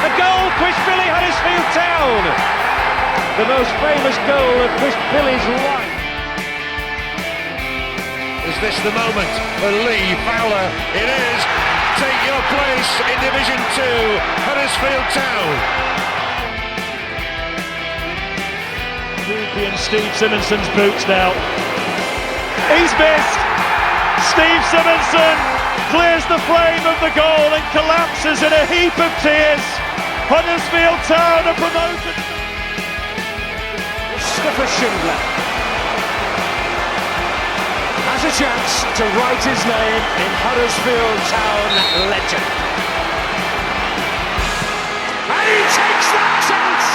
A goal, Quishbilly, Huddersfield Town! The most famous goal of Quishbilly's life. Is this the moment for Lee Fowler? It is! Take your place in Division 2, Huddersfield Town. Groupie and Steve Simonson's boots now. He's missed! Steve Simonson clears the frame of the goal and collapses in a heap of tears. Huddersfield Town are promoted. Mustafa Schindler has a chance to write his name in Huddersfield Town legend. And he takes that chance!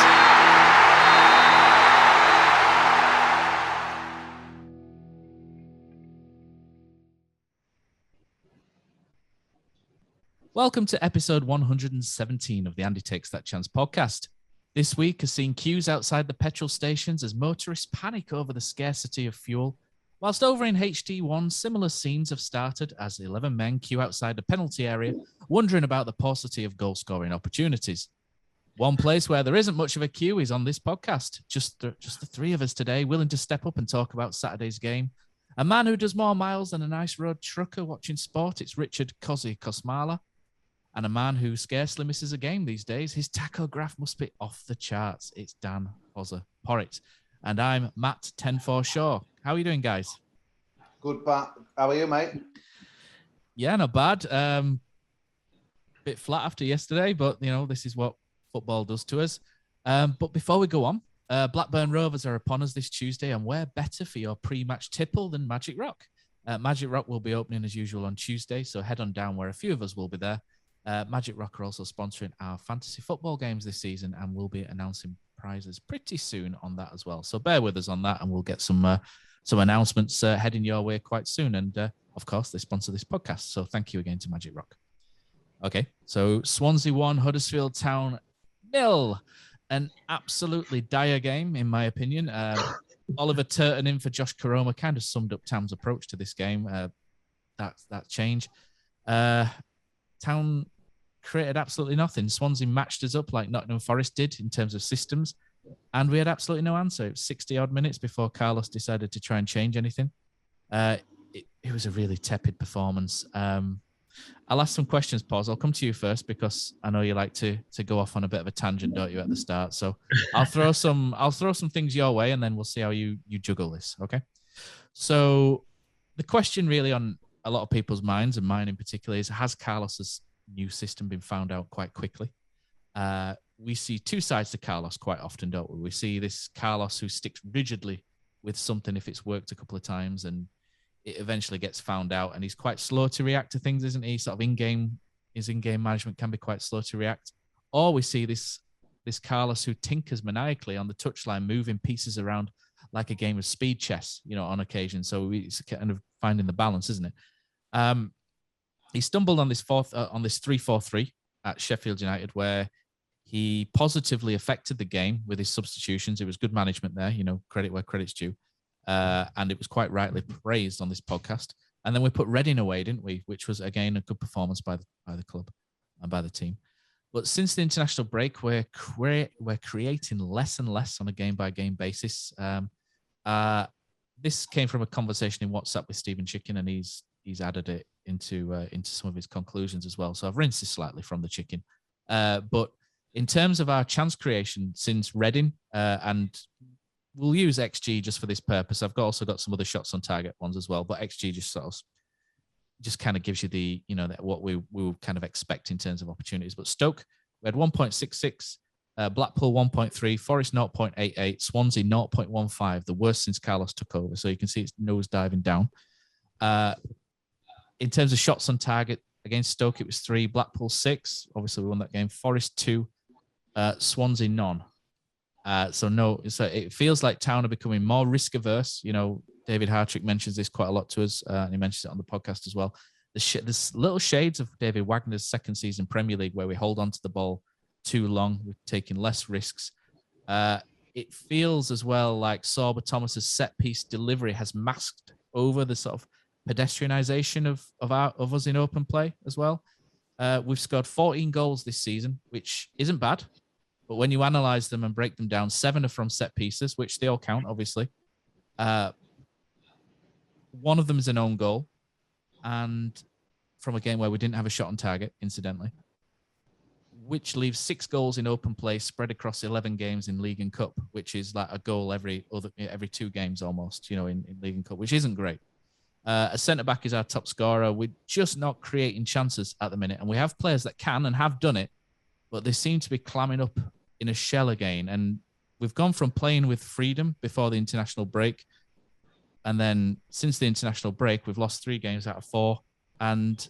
Welcome to episode 117 of the Andy Takes That Chance podcast. This week has seen queues outside the petrol stations as motorists panic over the scarcity of fuel, whilst over in HD1, similar scenes have started as 11 men queue outside the penalty area, wondering about the paucity of goal-scoring opportunities. One place where there isn't much of a queue is on this podcast. Just the three of us today, willing to step up and talk about Saturday's game. A man who does more miles than a nice road trucker watching sport, it's Richard Kosi Kosmala. And a man who scarcely misses a game these days. His tachograph must be off the charts. It's Dan Porritt. And I'm Matt 104 Shaw. How are you doing, guys? Good, Pat. How are you, mate? Yeah, not bad. Bit flat after yesterday, but, you know, this is what football does to us. But before we go on, Blackburn Rovers are upon us this Tuesday, and where better for your pre-match tipple than Magic Rock? Magic Rock will be opening as usual on Tuesday, so head on down where a few of us will be there. Magic Rock are also sponsoring our fantasy football games this season, and we'll be announcing prizes pretty soon on that as well. So bear with us on that, and we'll get some announcements heading your way quite soon. And of course, they sponsor this podcast. So thank you again to Magic Rock. Okay, so Swansea 1, Huddersfield Town 0. An absolutely dire game, in my opinion. Oliver Turton in for Josh Koroma kind of summed up Tam's approach to this game. That change. Town created absolutely nothing. Swansea matched us up like Nottingham Forest did in terms of systems, and we had absolutely no answer. It was 60-odd minutes before Carlos decided to try and change anything. It was a really tepid performance. I'll ask some questions, Paul. I'll come to you first because I know you like to go off on a bit of a tangent, don't you, at the start? So I'll throw some things your way, and then we'll see how you juggle this. Okay. So the question really on a lot of people's minds, and mine in particular, is has Carlos's new system been found out quite quickly? We see two sides to Carlos quite often, don't we? We see this Carlos who sticks rigidly with something if it's worked a couple of times and it eventually gets found out, and he's quite slow to react to things, isn't he? Sort of his in-game management can be quite slow to react. Or we see this Carlos who tinkers maniacally on the touchline, moving pieces around like a game of speed chess, you know, on occasion. So it's kind of finding the balance, isn't it? He stumbled on this 3-4-3 at Sheffield United, where he positively affected the game with his substitutions. It was good management there, you know, credit where credit's due. And it was quite rightly praised on this podcast. And then we put Reading away, didn't we? Which was, again, a good performance by the club and by the team. But since the international break, we're creating less and less on a game-by-game basis. This came from a conversation in WhatsApp with Stephen Chicken, and he's added it into some of his conclusions as well. So I've rinsed this slightly from the Chicken. But in terms of our chance creation since Reading, and we'll use XG just for this purpose. I've also got some other shots on target ones as well, but XG just kind of gives you the, you know, what we will kind of expect in terms of opportunities. But Stoke, we had 1.66, Blackpool 1.3, Forest 0.88, Swansea 0.15, the worst since Carlos took over. So you can see it's nose diving down. In terms of shots on target against Stoke, it was 3, Blackpool 6. Obviously, we won that game. Forest 2, Swansea none. So it feels like Town are becoming more risk averse. You know, David Hartrick mentions this quite a lot to us, and he mentions it on the podcast as well. There's little shades of David Wagner's second season Premier League where we hold on to the ball too long, we're taking less risks. It feels as well like Sorba Thomas's set piece delivery has masked over the sort of pedestrianisation of us in open play as well. We've scored 14 goals this season, which isn't bad. But when you analyze them and break them down, 7 are from set pieces, which they all count, obviously. One of them is an own goal, and from a game where we didn't have a shot on target, incidentally, which leaves 6 goals in open play spread across 11 games in League and Cup, which is like a goal every 2 games almost, in League and Cup, which isn't great. A centre-back is our top scorer. We're just not creating chances at the minute, and we have players that can and have done it, but they seem to be clamming up in a shell again. And we've gone from playing with freedom before the international break, and then since the international break, we've lost 3 games out of 4, and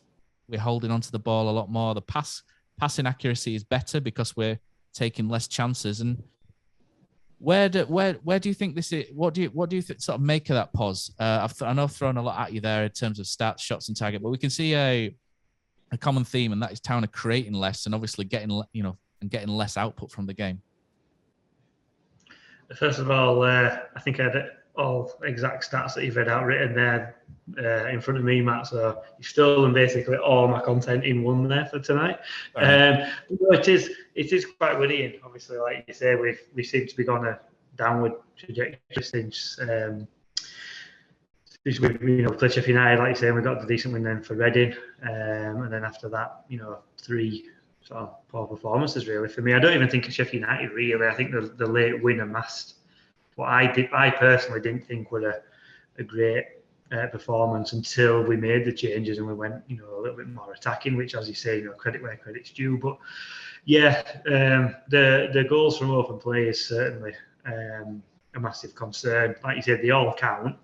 we're holding onto the ball a lot more. The passing accuracy is better because we're taking less chances. And where do you think this is? What do you sort of make of that pause? I know I've thrown a lot at you there in terms of stats, shots, and target, but we can see a common theme, and that is Town are creating less and obviously getting less output from the game. First of all, I think I had all exact stats that you've read out written there in front of me, Matt. So you've stolen basically all my content in one there for tonight. It is quite worrying. Obviously, like you say, we seem to be on a downward trajectory since we played Sheffield United. Like you say, we got the decent win then for Reading, and then after that, 3 sort of poor performances really for me. I don't even think of Sheffield United really. I think the late win amassed what I personally didn't think were a great performance until we made the changes and we went a little bit more attacking, which, as you say, credit where credit's due. But yeah, the goals from open play is certainly a massive concern. Like you said, they all count.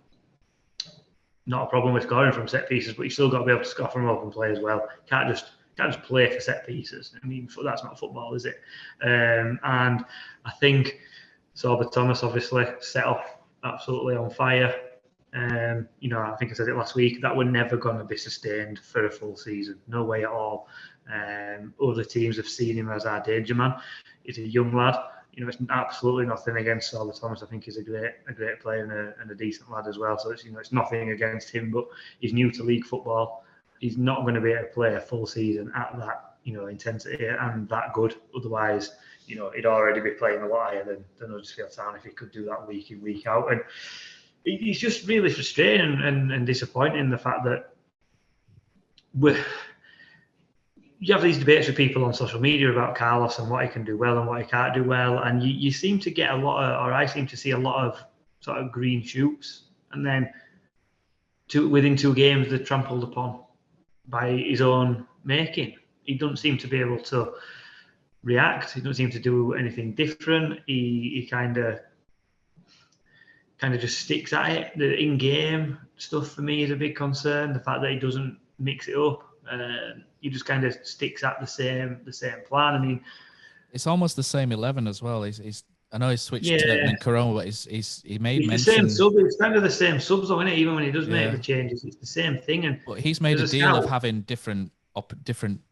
Not a problem with scoring from set pieces, but you still got to be able to score from open play as well. Can't just play for set pieces. I mean, that's not football, is it? And I think Sorba Thomas obviously set off absolutely on fire. I think I said it last week, that we're never going to be sustained for a full season. No way at all. Other teams have seen him as our danger man. He's a young lad. It's absolutely nothing against Sorba Thomas. I think he's a great player and a decent lad as well. So it's nothing against him, but he's new to league football. He's not going to be able to play a full season at that intensity and that good. Otherwise, he'd already be playing a lot higher than Huddersfield Town if he could do that week in, week out. And it's just really frustrating and disappointing, the fact that you have these debates with people on social media about Carlos and what he can do well and what he can't do well, and you seem to get I seem to see a lot of sort of green shoots, and then within 2 games they're trampled upon by his own making. He doesn't seem to be able to react. He doesn't seem to do anything different. He kind of just sticks at it. The in-game stuff for me is a big concern. The fact that he doesn't mix it up. He just kind of sticks at the same plan. I mean, it's almost the same 11 as well. I know he's switched to Corona, but he made mention. The same sub. It's kind of the same subs, though, isn't it? Even when he does make the changes, it's the same thing. But he's made a deal of having different opportunities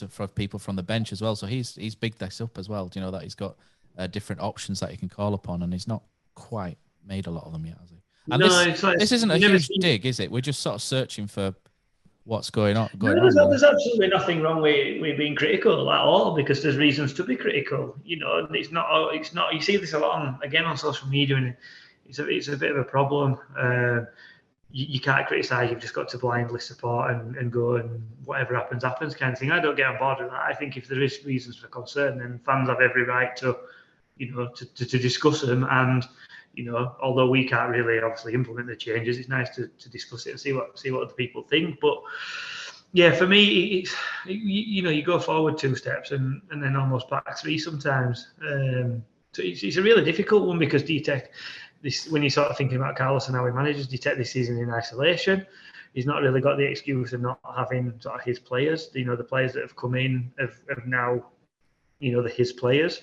for people from the bench as well. So he's bigged this up as well. That he's got different options that he can call upon, and he's not quite made a lot of them yet, has he? And this isn't a huge dig, is it? We're just sort of searching for what's going on. There's absolutely nothing wrong with being critical at all, because there's reasons to be critical. It's not. You see this a lot on social media, and it's a bit of a problem. You can't criticise. You've just got to blindly support and go, and whatever happens kind of thing. I don't get on board with that. I think if there is reasons for concern, then fans have every right to discuss them. And although we can't really obviously implement the changes, it's nice to discuss it and see what other people think. But yeah, for me, it's you go forward 2 steps and then almost back 3 sometimes. So it's a really difficult one, because do you take this, when you're sort of thinking about Carlos and how he manages, do you take this season in isolation? He's not really got the excuse of not having sort of his players. The players that have come in have now, his players.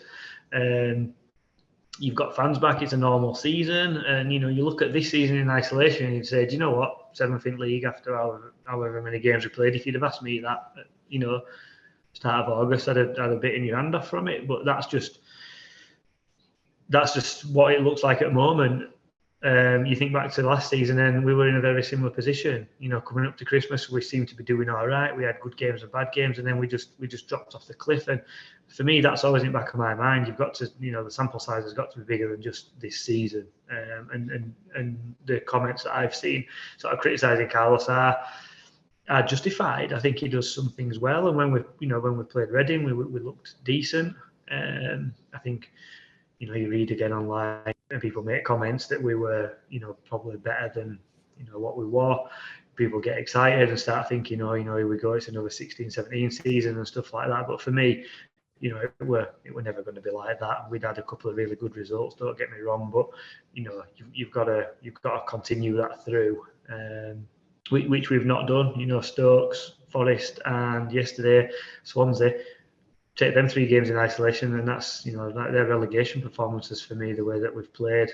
You've got fans back. It's a normal season, and you look at this season in isolation and you'd say, do you know what, 7th in league after however many games we played. If you'd have asked me that, start of August, I'd have bitten your hand off from it. But that's just what it looks like at the moment. You think back to last season, and we were in a very similar position. Coming up to Christmas, we seemed to be doing all right. We had good games and bad games, and then we just dropped off the cliff. And for me, that's always in the back of my mind. You've got to, the sample size has got to be bigger than just this season. And the comments that I've seen, sort of criticising Carlos, are justified. I think he does some things well, and when we played Reading, we looked decent. I think. You read again online and people make comments that we were, probably better than, what we were. People get excited and start thinking, here we go, it's another 16-17 season and stuff like that. But for me, it were never going to be like that. We'd had a couple of really good results, don't get me wrong, but, you've got to continue that through, which we've not done. Stokes, Forest, and yesterday, Swansea. Take them 3 games in isolation, and that's their relegation performances for me. The way that we've played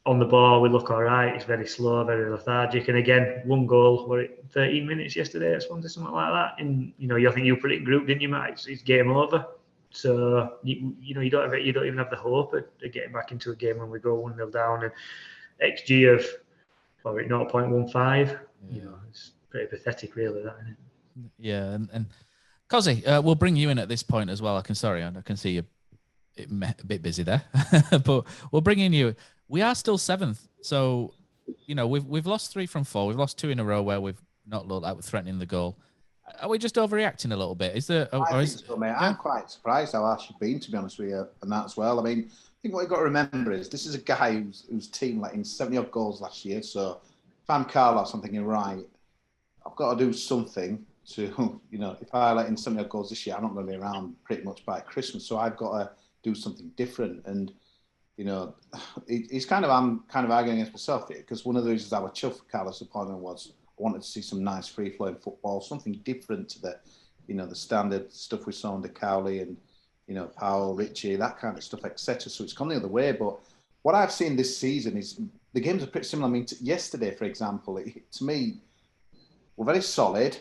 on the ball, we look all right. It's very slow, very lethargic, and again, 1 goal. Were it 13 minutes yesterday at Swansea, something like that? And I think you put it in group, didn't you, Matt? It's game over. So you don't even have the hope of getting back into a game when we go 1-0 down, and XG of 0.15. It's pretty pathetic, really, that, isn't it? Yeah, and Kosi, we'll bring you in at this point as well. I can see you a bit busy there, but we'll bring in you. We are still 7th, so we've lost 3 from 4. We've lost 2 in a row where we've not looked like we're threatening the goal. Are we just overreacting a little bit? I think so, mate. Yeah? I'm quite surprised how harsh you've been, to be honest with you, and that as well. I mean, I think what you've got to remember is this is a guy whose team let in 70-odd goals last year. So if I'm Carlos, I'm thinking, right, I've got to do something. To if I let in 70 goals this year, I'm not going to be around pretty much by Christmas, so I've got to do something different. And I'm kind of arguing against myself here, because one of the reasons I was chuffed for Carlos' appointment was I wanted to see some nice free flowing football, something different to the the standard stuff we saw under Cowley and Powell, Ritchie, that kind of stuff, etc. So it's gone the other way. But what I've seen this season is the games are pretty similar. I mean, yesterday, for example, to me, we're very solid.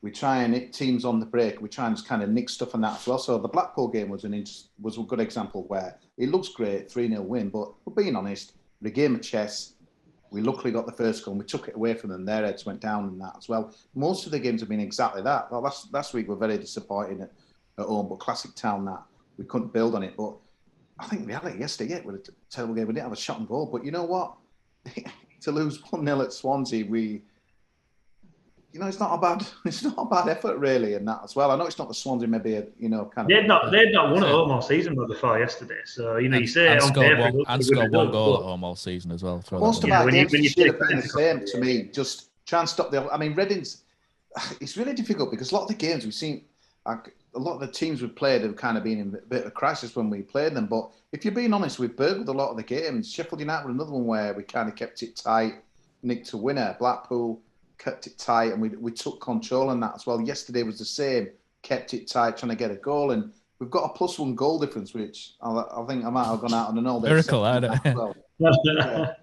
We try and hit teams on the break. We try and just kind of nick stuff on that as well. So the Blackpool game was a good example where it looks great, 3-0 win, but we're being honest, the game of chess, we luckily got the first goal and we took it away from them. Their heads went down in that as well. Most of the games have been exactly that. Well, last week we're very disappointing at home, but Classic Town, that we couldn't build on it. But I think reality yesterday, it was a terrible game. We didn't have a shot on goal, but you know what? To lose 1-0 at Swansea, it's not a bad effort really, in that as well. I know it's not the Swansea, maybe kind of. They'd not won at home all season before yesterday. So you say and on scored paper, one, scored 1 goal at home all season as well. Most of our games should have been the same to me. Just try and stop the. I mean, Reading's. It's really difficult because a lot of the games we've seen, like a lot of the teams we've played have kind of been in a bit of a crisis when we played them. But if you're being honest, we've burgled a lot of the games. Sheffield United were another one where we kind of kept it tight, nicked a winner. Blackpool kept it tight, and we took control on that as well. Yesterday was the same, kept it tight, trying to get a goal, and we've got a +1 goal difference, which I think I might have gone out on an all-day. Miracle, I don't know. Yeah.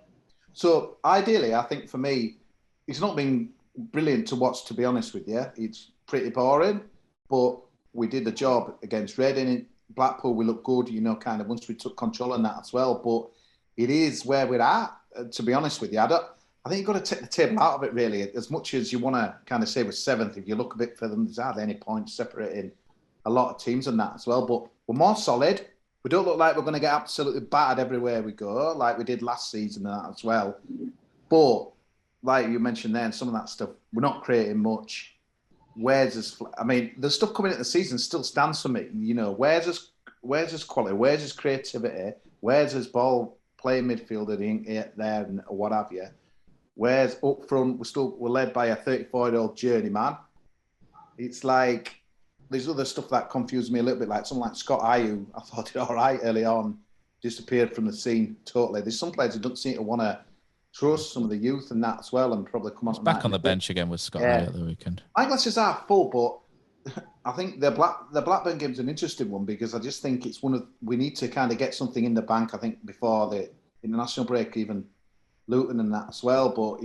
So ideally, I think for me, it's not been brilliant to watch, to be honest with you. It's pretty boring, but we did the job against Reading. Blackpool, we looked good, kind of once we took control on that as well. But it is where we're at, to be honest with you. I think you've got to take the table out of it, really. As much as you want to kind of say we're 7th, if you look a bit further, there's hardly any points separating a lot of teams on that as well. But we're more solid. We don't look like we're going to get absolutely battered everywhere we go, like we did last season and that as well. But like you mentioned there, and some of that stuff, we're not creating much. The stuff coming into the season still stands for me. Where's his quality? Where's his creativity? Where's his ball playing midfielder there and what have you? Whereas up front, we're led by a 34-year-old journeyman. It's like there's other stuff that confused me a little bit, like someone like Scott Ayew. I thought did all right early on, disappeared from the scene totally. There's some players who don't seem to want to trust some of the youth and that as well, and probably come on. He's back on the bench again with Scott Ayew at the weekend. My glasses are full, but I think the Blackburn game's an interesting one because I just think it's we need to kind of get something in the bank. I think before the international break, even Luton and that as well, but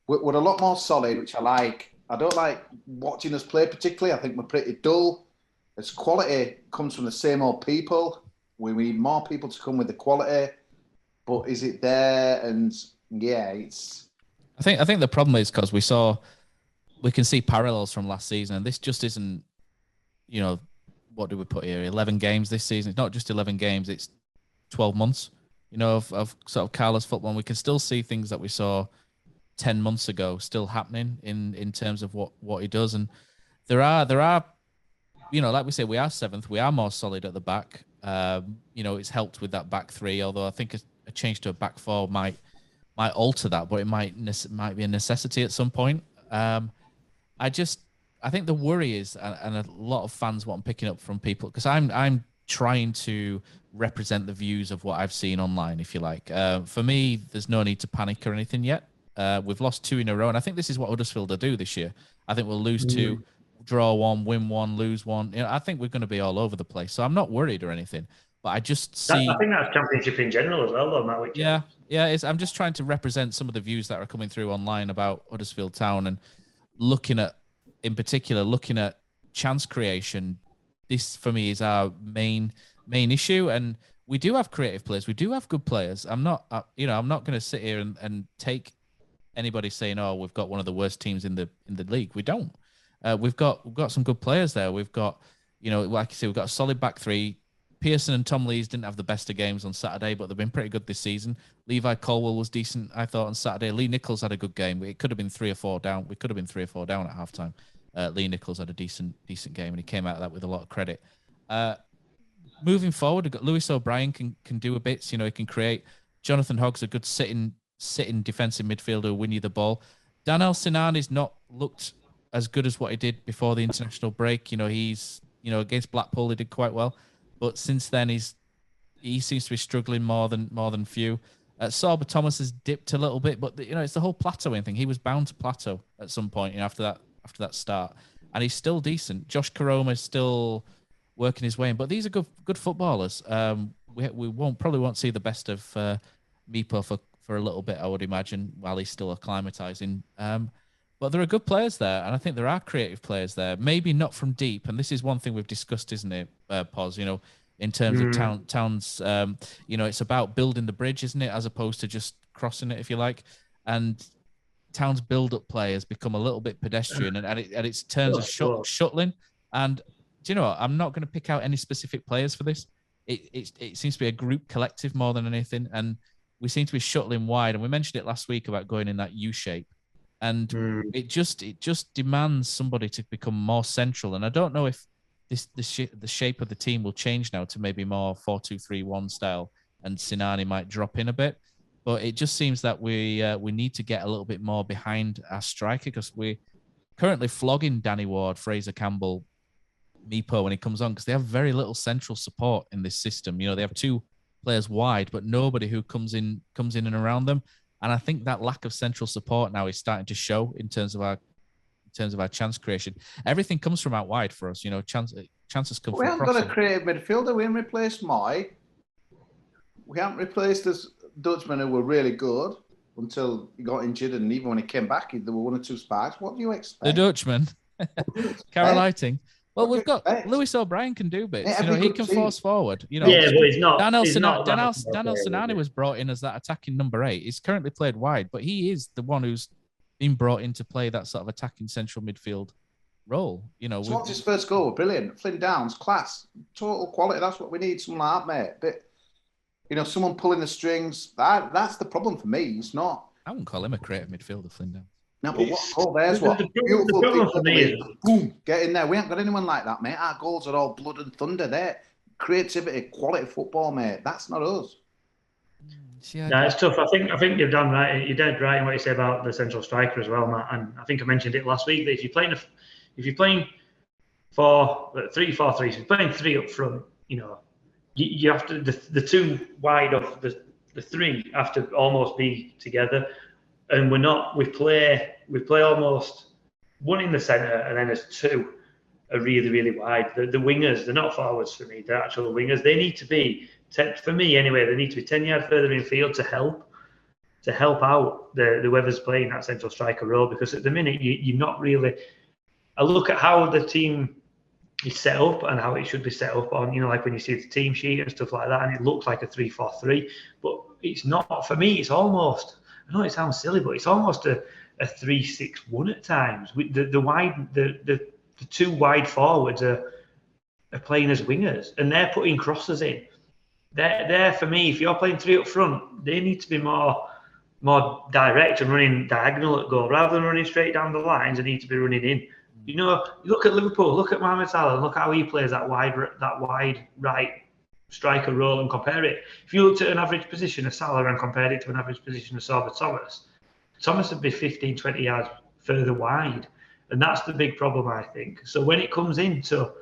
we're a lot more solid, which I like. I don't like watching us play particularly. I think we're pretty dull. As quality comes from the same old people. We need more people to come with the quality. but is it there? And yeah, it's. I think the problem is because we can see parallels from last season, and this just isn't. What do we put here? 11 games this season. It's not just 11 games. It's 12 months. Of sort of Carlos football. And we can still see things that we saw 10 months ago still happening in terms of what he does. And there are like we say, we are 7th. We are more solid at the back. It's helped with that back 3, although I think a change to a back 4 might alter that, but it might be a necessity at some point. I think the worry is, and a lot of fans, what I'm picking up from people, because I'm trying to represent the views of what I've seen online, if you like. For me, there's no need to panic or anything yet. We've lost 2 in a row, and I think this is what Huddersfield will do this year. I think we'll lose 2, draw 1, win 1, lose 1. I think we're going to be all over the place. So I'm not worried or anything. But I just see. I think that's Championship in general as well, though, Matt. I'm just trying to represent some of the views that are coming through online about Huddersfield Town and looking at chance creation. This for me is our main issue, and we do have creative players. We do have good players. I'm not going to sit here and take anybody saying, "Oh, we've got one of the worst teams in the league." We don't. We've got some good players there. We've got, like you say, we've got a solid back 3. Pearson and Tom Lees didn't have the best of games on Saturday, but they've been pretty good this season. Levi Colwell was decent, I thought, on Saturday. Lee Nichols had a good game. It could have been 3 or 4 down. We could have been 3 or 4 down at halftime. Lee Nichols had a decent game, and he came out of that with a lot of credit. Moving forward, we've got Lewis O'Brien can do a bit. He can create. Jonathan Hogg's a good sitting defensive midfielder who win you the ball. Danel Sinani's not looked as good as what he did before the international break. He's against Blackpool he did quite well. But since then, he seems to be struggling more than few. Sorba Thomas has dipped a little bit, but it's the whole plateauing thing. He was bound to plateau at some point after that start, and he's still decent. Josh Karoma is still working his way in, but these are good footballers. We probably won't see the best of Mipo for a little bit, I would imagine, while he's still acclimatizing. But there are good players there, and I think there are creative players there. Maybe not from deep, and this is one thing we've discussed, isn't it, Pos? In terms of Town's, it's about building the bridge, isn't it, as opposed to just crossing it, if you like. And Town's build-up players become a little bit pedestrian, and it turns a shuttling. And do you know what? I'm not going to pick out any specific players for this. It seems to be a group collective more than anything, and we seem to be shuttling wide. And we mentioned it last week about going in that U shape. And it just demands somebody to become more central. And I don't know if the shape of the team will change now to maybe more 4-2-3-1 style, and Sinani might drop in a bit. But it just seems that we need to get a little bit more behind our striker, because we're currently flogging Danny Ward, Fraser Campbell, Mipo when he comes on, because they have very little central support in this system. They have 2 players wide, but nobody who comes in and around them. And I think that lack of central support now is starting to show in terms of our chance creation. Everything comes from out wide for us. Chances come from. We haven't got a creative midfielder. We haven't replaced Moy. We haven't replaced this Dutchman who were really good until he got injured, and even when he came back, there were 1 or 2 sparks. What do you expect? The Dutchman, Carol Lighting. Well, we've got Lewis O'Brien can do bits. He can force forward. But he's not. Danel Sinani was brought in as that attacking number 8. He's currently played wide, but he is the one who's been brought in to play that sort of attacking central midfield role. What's his first goal? Brilliant. Flynn Downs, class, total quality. That's what we need. Someone like that, mate. But someone pulling the strings. That's the problem for me. He's not. I wouldn't call him a creative midfielder, Flynn Downs. No, but what goal? There's what. The problem for me is, boom, get in there. We haven't got anyone like that, mate. Our goals are all blood and thunder. They're creativity, quality football, mate. That's not us. Yeah, it's tough. I think you've done right. You're dead right in what you say about the central striker as well, Matt. And I think I mentioned it last week that if you're playing 3-4-3, if you're playing 3 up front, you have to the 2 wide of the 3 have to almost be together. And we're not. We play almost 1 in the centre, and then there's 2 are really, really wide. The wingers, they're not forwards for me. They're actual wingers. They need to be, for me anyway, they need to be 10 yards further in field to help out the whoever's playing that central striker role. Because at the minute you're not really. I look at how the team is set up and how it should be set up on, like when you see the team sheet and stuff like that, and it looks like a 3-4-3, but it's not. For me, it's almost, I know it sounds silly, but it's almost a 3-6-1 at times. With the two wide forwards are playing as wingers, and they're putting crosses in. They're for me, if you're playing three up front, they need to be more direct and running diagonal at goal rather than running straight down the lines. They need to be running in. Look at Liverpool, look at Mohamed Salah, and look how he plays that wide right striker role and compare it. If you looked at an average position of Salah and compared it to an average position of Sorba Thomas would be 15, 20 yards further wide. And that's the big problem, I think. So when it comes into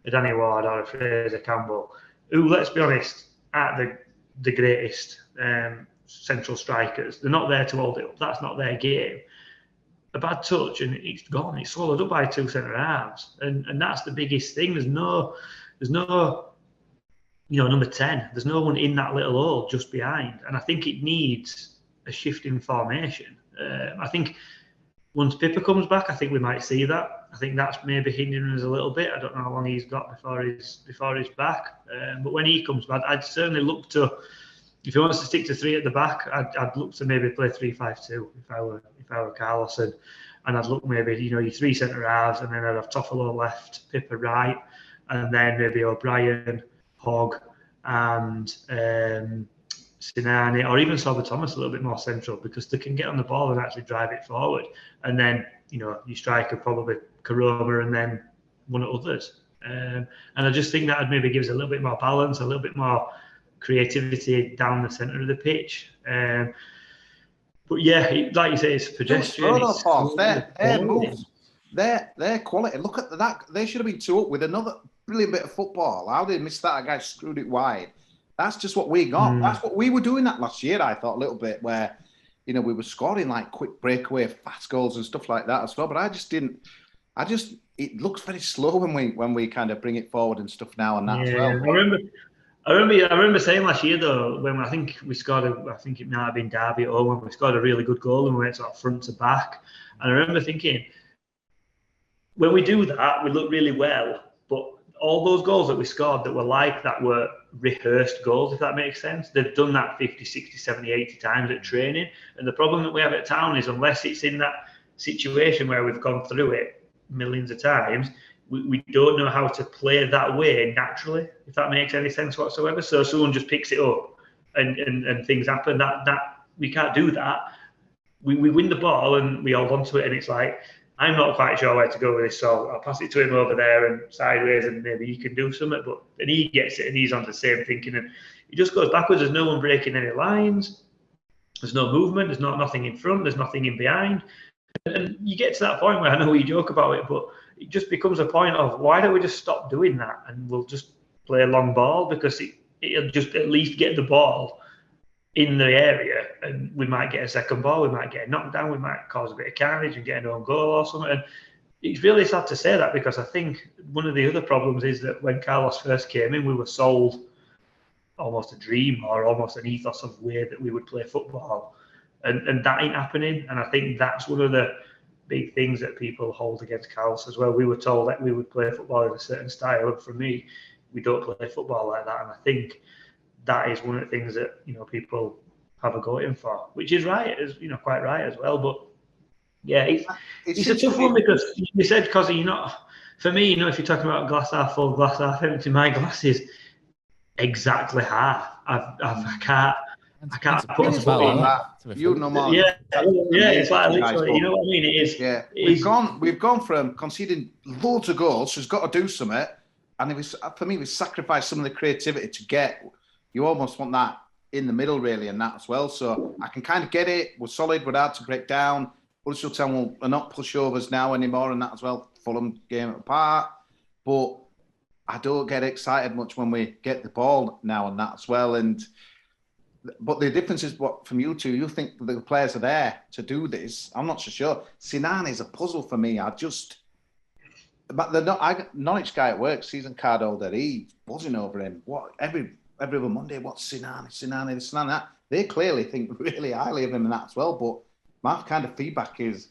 a Danny Ward or a Fraser Campbell, who, let's be honest, aren't the greatest central strikers, they're not there to hold it up. That's not their game. A bad touch and it's gone. It's swallowed up by two centre halves, and that's the biggest thing. There's no, number 10. There's no one in that little hole just behind, and I think it needs a shift in formation. I think once Pippa comes back, I think we might see that. I think that's maybe hindering us a little bit. I don't know how long he's got before he's back, but when he comes back, I'd certainly look to. If he wants to stick to three at the back, I'd look to maybe play 3-5-2 if I were Carlos, and I'd look maybe your three centre halves, and then I'd have Toffolo left, Pippa right, and then maybe O'Brien, Hogg, and Sinani, or even Sorba Thomas a little bit more central, because they can get on the ball and actually drive it forward. And then your striker probably Karoma, and then one of others. And I just think that maybe gives a little bit more balance, a little bit more creativity down the centre of the pitch. But yeah, like you say, it's pedestrian. Their moves, their quality. Look at that. They should have been 2 up with another brilliant bit of football. How did they miss that? A guy screwed it wide. That's just what we got. That's what we were doing that last year, I thought, a little bit, where we were scoring like quick breakaway fast goals and stuff like that as well. But it looks very slow when we kind of bring it forward and stuff now and that as well. I remember saying last year though, when I think we scored I think it might have been Derby at home, when we scored a really good goal and we went sort of front to back. And I remember thinking, when we do that, we look really well. But all those goals that we scored that were like that were rehearsed goals, if that makes sense. They've done that 50, 60, 70, 80 times at training. And the problem that we have at Town is, unless it's in that situation where we've gone through it millions of times, we don't know how to play that way naturally, if that makes any sense whatsoever. So someone just picks it up and things happen. That we can't do that. We win the ball and we hold on to it, and it's like, I'm not quite sure where to go with this, so I'll pass it to him over there and sideways, and maybe he can do something. But then he gets it and he's on the same thinking, and he just goes backwards. There's no one breaking any lines. There's no movement. There's nothing in front. There's nothing in behind. And you get to that point where, I know you joke about it, but it just becomes a point of, why don't we just stop doing that and we'll just play a long ball, because it'll just at least get the ball in the area, and we might get a second ball, we might get a knockdown, we might cause a bit of carnage and get an own goal or something. And it's really sad to say that, because I think one of the other problems is that when Carlos first came in, we were sold almost a dream or almost an ethos of way that we would play football. And that ain't happening. And I think that's one of the big things that people hold against Carlos as well. We were told that we would play football in a certain style, and for me, we don't play football like that. And I think that is one of the things that people have a go at him for, which is right, is quite right as well. But yeah, it's a tough one, because you said, Kosi, for me, if you're talking about glass half full, glass half empty, my glass is exactly half. I can't put a foot on that. You know more. Yeah, it's like literally, you know what I mean? It is. Yeah, we've gone from conceding loads of goals. She's got to do something, and for me, we sacrificed some of the creativity to get. You almost want that in the middle, really, and that as well. So I can kind of get it. We're solid. We're hard to break down. Huddersfield Town are not pushovers now anymore, and that as well. Fulham game apart, but I don't get excited much when we get the ball now and that as well. But the difference is, what from you two, you think the players are there to do this. I'm not so sure. Sinan is a puzzle for me. But Norwich guy at work, season card holder, he's buzzing over him. What every other Monday? What's Sinan, that? They clearly think really highly of him and that as well. But my kind of feedback is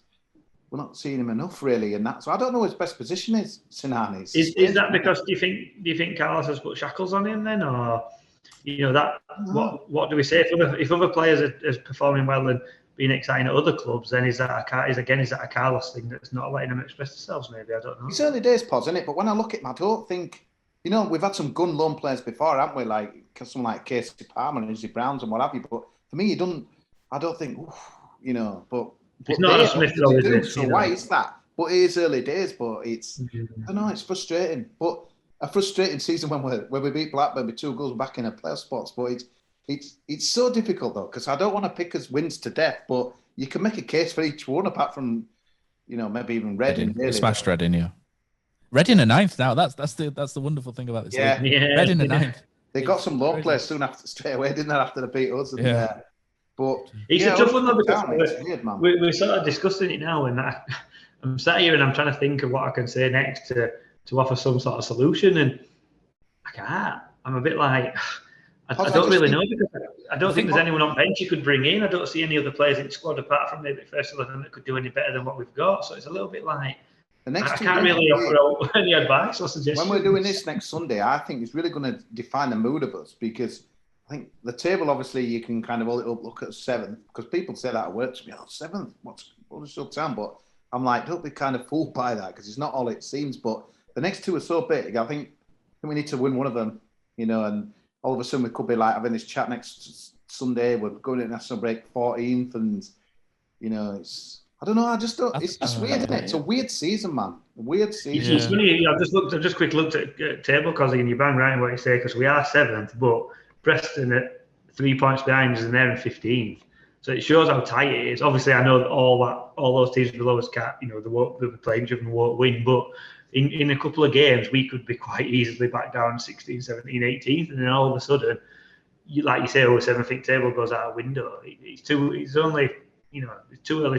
we're not seeing him enough really, and that. So I don't know what his best position is. Sinani. Is that because do you think Carlos has put shackles on him then, or that what do we say if other players are performing well and being exciting at other clubs? Then is that a Carlos thing that's not letting them express themselves? Maybe I don't know. It's early days, Pods, isn't it? But when I look at him, I don't think we've had some gun loan players before, haven't we? Like someone like Kosi Palmer and Izzy Browns and what have you. But for me, I don't think, but. It's not a Smith though, is it? So why is that? But it is early days, but it's I don't know, it's frustrating. But a frustrating season when we beat Blackburn with 2 goals back in a playoff spots. But it's so difficult though, because I don't want to pick us wins to death, but you can make a case for each one apart from maybe even Reading. Really. Smashed Reading, yeah. Reading a 9th now. That's the wonderful thing about this. Yeah. Reading a 9th. They got some loan players straight away, didn't they, after they beat us? And, but it's a tough one though, because we're sort of discussing it now, and I'm sat here and I'm trying to think of what I can say next to offer some sort of solution, and I can't. I'm a bit like I don't really know, because I don't think there's anyone on bench you could bring in. I don't see any other players in the squad apart from maybe first 11 that could do any better than what we've got. So it's a little bit like I can't really offer out any advice or suggestions. When we're doing this next Sunday, I think it's really going to define the mood of us, because I think the table, obviously, you can kind of hold it up, look at 7th, because people say that at work to me, 7th, what's still time? But I'm like, don't be kind of fooled by that, because it's not all it seems. But the next 2 are so big, I think we need to win one of them, and all of a sudden we could be like having this chat next Sunday, we're going to national break 14th, and, it's, I don't know, I just don't, it's just weird, isn't it? It's a weird season, man. A weird season. It's funny, I've just quick looked at table, Kosi, and you bang right in what you say, because we are 7th, but Preston at 3 points behind us and they're in 15th. So it shows how tight it is. Obviously, I know that all those teams below us can't, they'll be playing driven won't win. But in a couple of games, we could be quite easily back down 16, 17, 18th. And then all of a sudden, like you say, 7th table goes out a window. It's too early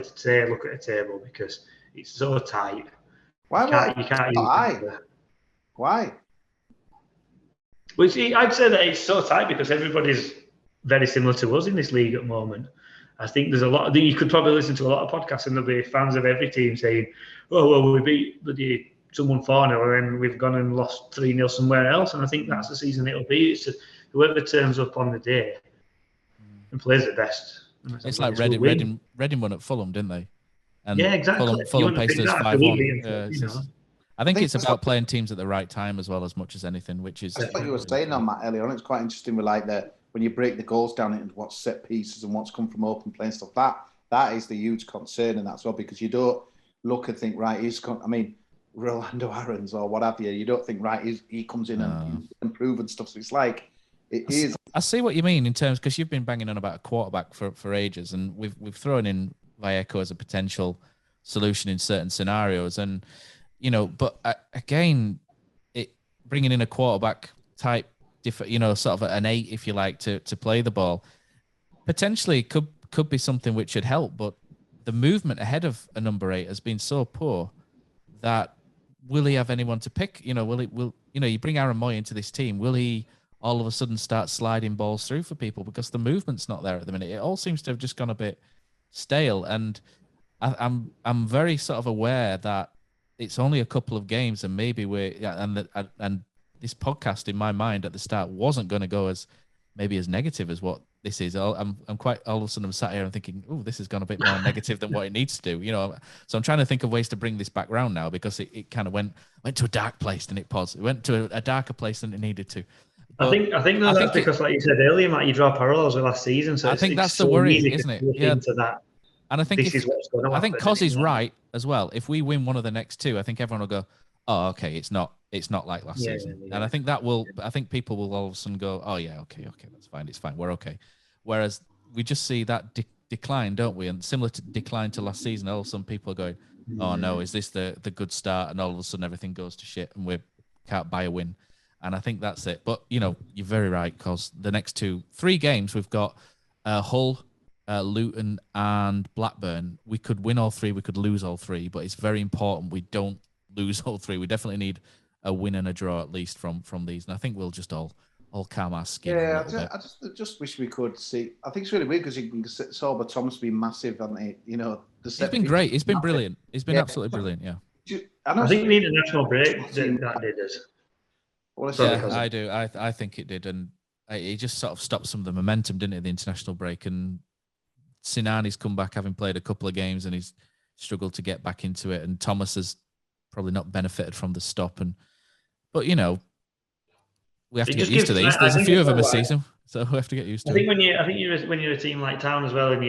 to say look at a table, because it's so tight. Why? You can't use it. Why? Well, see, I'd say that it's so tight because everybody's very similar to us in this league at the moment. I think there's a lot. You could probably listen to a lot of podcasts and there'll be fans of every team saying, "Oh well, we beat someone 4-0 and then we've gone and lost 3-0 somewhere else." And I think that's the season it'll be. It's whoever turns up on the day and plays the best. It's like Reading won at Fulham, didn't they? And yeah, exactly. Fulham paced us 5-1. I think it's about playing teams at the right time as well, as much as anything, which is... That's what you were saying on Matt earlier on. It's quite interesting with when you break the goals down into what's set pieces and what's come from open play and stuff. That is the huge concern, and that's all because you don't look and think, right, Rolando Aarons or what have you. You don't think, right, he comes in and improve and stuff. So it's like, it is. I see what you mean in terms, because you've been banging on about a quarterback for ages, and we've thrown in Vallejo as a potential solution in certain scenarios, and but again, bringing in a quarterback type, sort of an 8, if you like, to play the ball, potentially could be something which should help. But the movement ahead of a number 8 has been so poor that will he have anyone to pick? You bring Aaron Moy into this team, will he all of a sudden start sliding balls through for people? Because the movement's not there at the minute. It all seems to have just gone a bit stale, and I'm very sort of aware that it's only a couple of games, and maybe and this podcast in my mind at the start wasn't going to go as negative as what this is. I'm quite, all of a sudden I'm sat here and thinking, oh, this has gone a bit more negative than what it needs to do. So I'm trying to think of ways to bring this back round now, because it kind of went to a dark place, didn't it, Pos? It went to a darker place than it needed to. But I think that's because, like you said earlier, Matt, you draw parallels with last season. So I think that's the worry, isn't it? Yeah. Into that. And I think this is what's going on. I think Kosi's right as well. If we win one of the next 2, I think everyone will go, "Oh, okay, it's not like last season." Yeah. And I think I think people will all of a sudden go, "Oh yeah, okay, that's fine. It's fine. We're okay." Whereas we just see that decline, don't we? And similar to decline to last season, all of a sudden people are going, "Oh no, is this the good start?" And all of a sudden everything goes to shit and we can't buy a win. And I think that's it. But you're very right, because the next 3 games we've got Hull, Luton and Blackburn. We could win all 3, we could lose all 3, but it's very important we don't lose all 3. We definitely need a win and a draw at least from these, and I think we'll just all calm our skin. Yeah, I just wish we could see. I think it's really weird because you can Sorba Thomas be massive, and the He's been great. He's been brilliant. He's been absolutely brilliant. Yeah. I think the international break that did us. Yeah, I do. I think it did, and he just sort of stopped some of the momentum, didn't it? The international break, and Sinani's come back having played a couple of games, and he's struggled to get back into it. And Thomas has probably not benefited from the stop, but we have to get used to these. There's a few of them a season, so we have to get used to. I think when you're a team like Town as well, and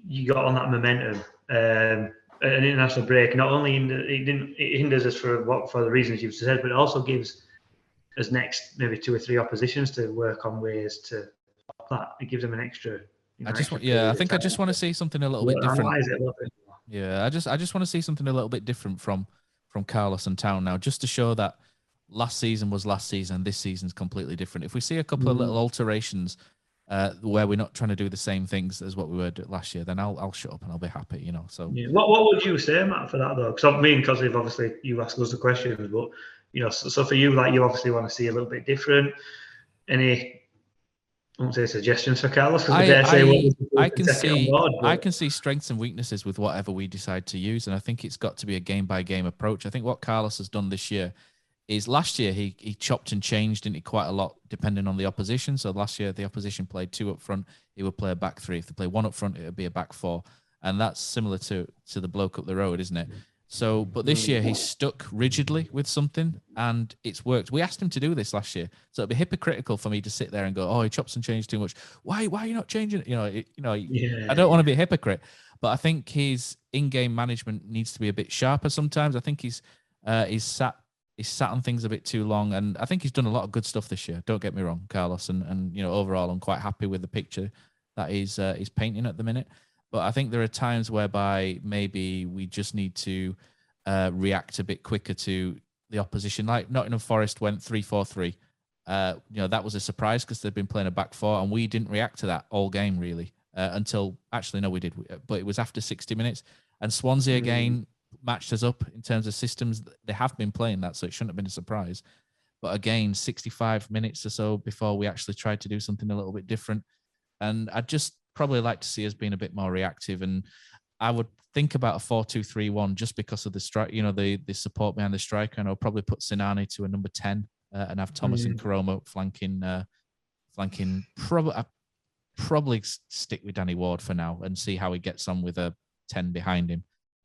you got on that momentum, an international break not only it hinders us for the reasons you've said, but it also gives us next maybe 2 or 3 oppositions to work on ways to stop that. It gives them an extra. I just want to see something a little bit different. Yeah, I just want to see something a little bit different from Carlos and Town now, just to show that last season was last season, this season's completely different. If we see a couple of little alterations where we're not trying to do the same things as what we were doing last year, then I'll shut up and I'll be happy. So what would you say, Matt, for that though? Because me and Kosi, obviously you ask us the questions, but so for you, like, you obviously want to see a little bit different. Any, I won't say suggestions for Carlos, because I can see strengths and weaknesses with whatever we decide to use, and I think it's got to be a game by game approach. I think what Carlos has done this year is, last year he chopped and changed, didn't he, quite a lot depending on the opposition. So last year the opposition played 2 up front, he would play a back 3. If they play 1 up front, it would be a back 4, and that's similar to the bloke up the road, isn't it? So, but this year he's stuck rigidly with something, and it's worked. We asked him to do this last year, so it'd be hypocritical for me to sit there and go, "Oh, he chops and changes too much. Why are you not changing it?" I don't want to be a hypocrite, but I think his in-game management needs to be a bit sharper sometimes. I think he's sat on things a bit too long, and I think he's done a lot of good stuff this year. Don't get me wrong, Carlos, and overall I'm quite happy with the picture that he's painting at the minute. But I think there are times whereby maybe we just need to react a bit quicker to the opposition. Like Nottingham Forest went 3-4-3. That was a surprise because they'd been playing a back 4, and we didn't react to that all game really until, actually no, we did, but it was after 60 minutes. And Swansea again matched us up in terms of systems. They have been playing that, so it shouldn't have been a surprise. But again, 65 minutes or so before we actually tried to do something a little bit different. And I'd just probably like to see us being a bit more reactive, and I would think about a 4-2-3-1 just because of the strike, the support behind the striker, and I'll probably put Sinani to a number 10 and have Thomas and Karoma flanking. Probably stick with Danny Ward for now and see how he gets on with a 10 behind him.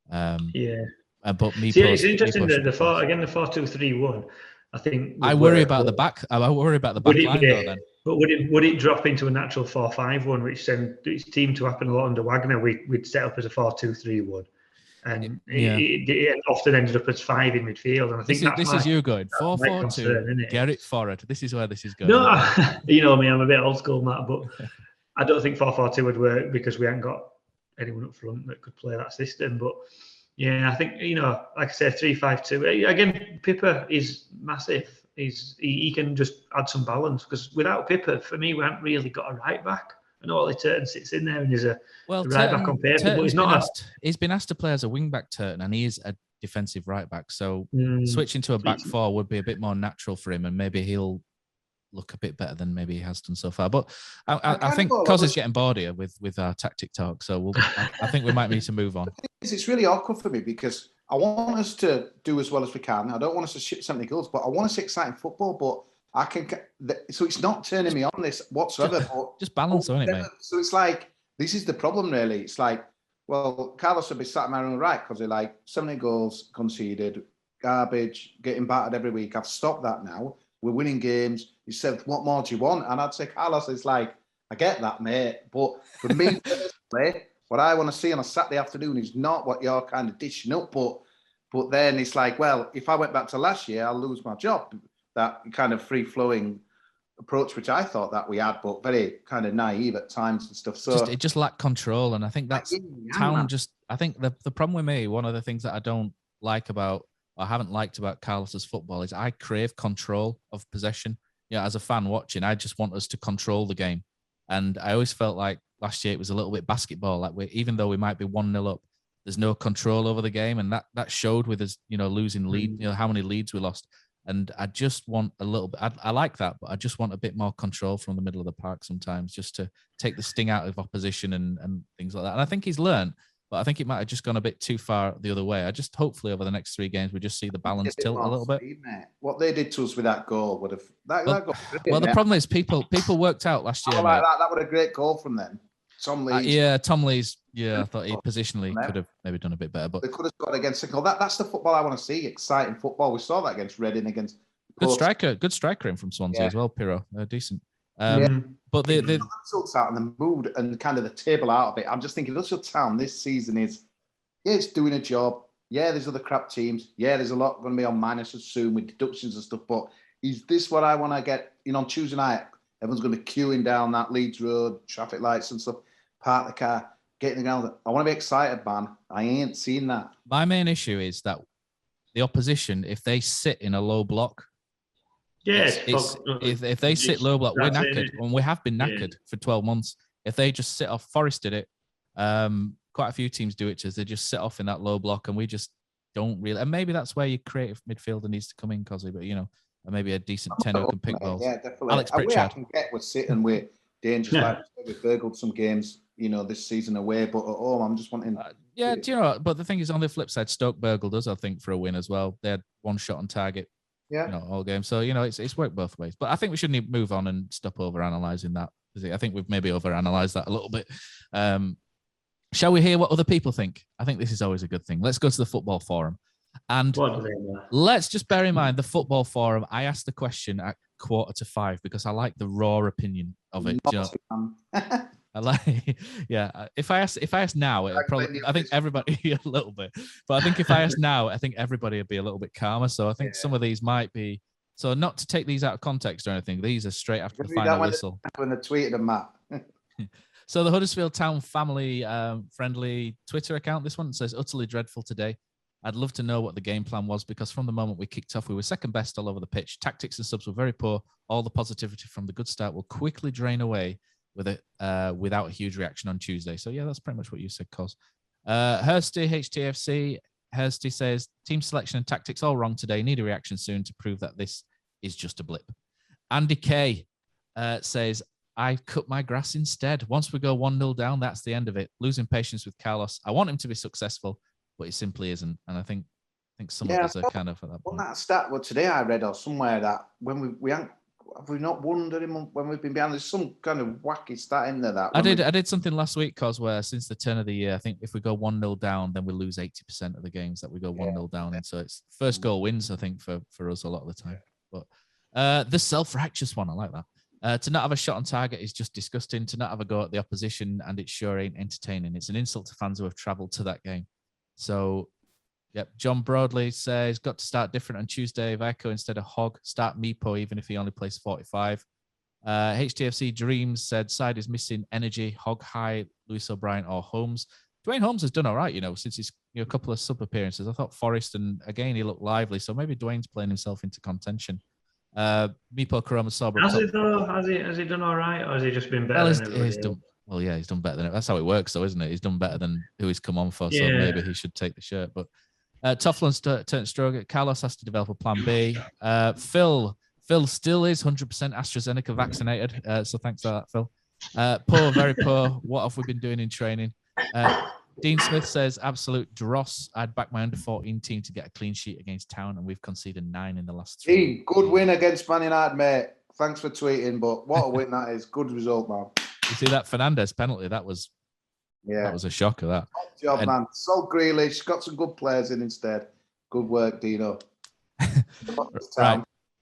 But it's interesting that the 4-2-3-1. I think I worry about the back. I worry about the back line though. Then, but would it drop into a natural 4-5-1, which then it's teamed to happen a lot under Wagner? We'd set up as a 4-2-3-1, and it often ended up as 5 in midfield. And I think this is you going 4-4-2. Get it forward. This is where this is going. No, you know me, I'm a bit old school, Matt, but I don't think 4-4-2 would work because we haven't got anyone up front that could play that system. But yeah, I think, like I said, 3-5-2. Again, Pippa is massive. He can just add some balance, because without Pippa, for me, we haven't really got a right back. I know Ollie Turton sits in there and is a right back on paper, but he's not. He's been asked to play as a wing back, Turton, and he is a defensive right back. So switching to a back 4 would be a bit more natural for him, and maybe he'll look a bit better than maybe he has done so far. But I think Kozi's getting bored here with our tactic talk, so I think we might need to move on. It's really awkward for me because I want us to do as well as we can. I don't want us to ship 70 goals, but I want to see exciting football. But I can, so it's not turning me on this whatsoever. Just balance on it, mate. So it's like, this is the problem, really. It's like, well, Carlos would be sat in my own right because they're 70 goals conceded, garbage, getting battered every week. I've stopped that now. We're winning games. He said, "What more do you want?" And I'd say, Carlos, it's like, I get that, mate. But for me personally, what I want to see on a Saturday afternoon is not what you're kind of dishing up. But then it's like, well, if I went back to last year, I'll lose my job. That kind of free-flowing approach, which I thought that we had, but very kind of naive at times and stuff. So it just lacked control. And I think that's Town I think the problem with me, one of the things that I don't like about, or haven't liked about Carlos's football, is I crave control of possession. As a fan watching, I just want us to control the game. And I always felt like last year it was a little bit basketball. Like even though we might be 1-0 up, there's no control over the game. And that showed with us, losing lead, how many leads we lost. And I just want a little bit, I like that, but I just want a bit more control from the middle of the park sometimes, just to take the sting out of opposition and things like that. And I think he's learned. But I think it might have just gone a bit too far the other way. I just hopefully over the next 3 games we just see the balance tilt a little bit. What they did to us with that goal would have the problem is people worked out last year. Like that would have a great goal from them. Tom Lee's. Tom Lee's. Yeah, I thought he positionally could have maybe done a bit better, but they could have scored against Signal. That's the football I want to see. Exciting football. We saw that against Reading, against good striker in from Swansea as well. Pirro, decent. But the results out and the mood and kind of the table out of it. I'm just thinking, Huddersfield Town this season is, it's doing a job. Yeah, there's other crap teams. Yeah, there's a lot going to be on minuses soon with deductions and stuff. But is this what I want to get? On Tuesday night, everyone's going to be queuing down that Leeds Road, traffic lights and stuff, park the car, get in the ground. I want to be excited, man. I ain't seen that. My main issue is that the opposition, if they sit in a low block, if they sit low block, we're knackered, and we have been knackered for 12 months. If they just sit off, Forest did it. Quite a few teams do it. They just sit off in that low block, and we just don't really. And maybe that's where your creative midfielder needs to come in, Kosi. But maybe a decent 10 who can pick balls. Yeah, definitely. Alex Pritchard. I can get with sitting with dangerous. Like we've burgled some games, this season away, but at home, I'm just wanting. Do you know what? But the thing is, on the flip side, Stoke burgled us, I think, for a win as well. They had one shot on target. Yeah. All game. So, it's worked both ways. But I think we shouldn't move on and stop over-analysing that. I think we've maybe over-analysed that a little bit. Shall we hear what other people think? I think this is always a good thing. Let's go to the Football Forum. And let's just bear in mind the Football Forum. I asked the question at 4:45 because I like the raw opinion of it. I like, If I ask now, I think everybody a little bit. But I think if I ask now, I think everybody would be a little bit calmer. So I think some of these might be. So not to take these out of context or anything. These are straight after the final whistle. When they tweeted them, Matt. So the Huddersfield Town family friendly Twitter account. This one says utterly dreadful today. I'd love to know what the game plan was because from the moment we kicked off, we were second best all over the pitch. Tactics and subs were very poor. All the positivity from the good start will quickly drain away without a huge reaction on Tuesday. So yeah, that's pretty much what you said, Cos. Hursty, HTFC. Hursty says, team selection and tactics all wrong today. Need a reaction soon to prove that this is just a blip. Andy K says, I cut my grass instead. Once we go 1-0 down, that's the end of it. Losing patience with Carlos. I want him to be successful, but he simply isn't. And I think some of us are kind of at that point. That stat, today I read or somewhere that when we have we not wondered him when we've been behind? There's some kind of wacky stat in there that I did something last week, Cos, where since the turn of the year, I think if we go 1-0 down, then we lose 80% of the games that we go 1-0 down in. So it's first goal wins, I think, for us a lot of the time. But the self-righteous one, I like that. To not have a shot on target is just disgusting. To not have a go at the opposition, and it sure ain't entertaining. It's an insult to fans who have travelled to that game. So, yep. John Broadley says, got to start different on Tuesday. Vico instead of Hogg. Start Meepo even if he only plays 45. HTFC Dreams said, side is missing energy. Hogg high, Lewis O'Brien or Holmes. Dwayne Holmes has done all right, since he's a couple of sub appearances. I thought Forrest, and again, he looked lively. So maybe Dwayne's playing himself into contention. Meepo, Karama, Sobra. Has he done all right, or has he just been better than everybody else? Well, yeah, he's done better than it. That's how it works, though, isn't it? He's done better than who he's come on for, so maybe he should take the shirt. But Toughlins turned stronger. Carlos has to develop a plan B. Phil still is 100% AstraZeneca vaccinated, so thanks for that, Phil. Poor, very poor. What have we been doing in training? Dean Smith says, absolute dross. I'd back my under-14 team to get a clean sheet against Town, and we've conceded 9 in the last 3. Dean, good win against Man United, mate. Thanks for tweeting, but what a win that is. Good result, man. You see that Fernandez penalty? That was a shocker, that. Good job, man. Sol Grealish, got some good players in instead. Good work, Dino. Right.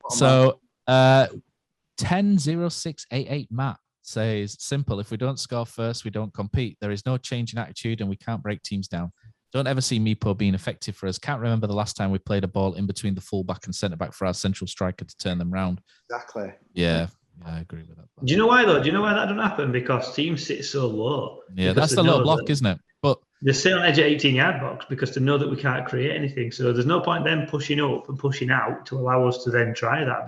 So, 10-06-88 Matt says, simple, if we don't score first, we don't compete. There is no change in attitude and we can't break teams down. Don't ever see Meepo being effective for us. Can't remember the last time we played a ball in between the fullback and centre-back for our central striker to turn them round. Exactly. Yeah, I agree with that. Do you know why, though? Do you know why that doesn't happen? Because teams sit so low. Yeah, that's the low block, isn't it? But they sit on edge of 18-yard box because they know that we can't create anything. So there's no point them pushing up and pushing out to allow us to then try that.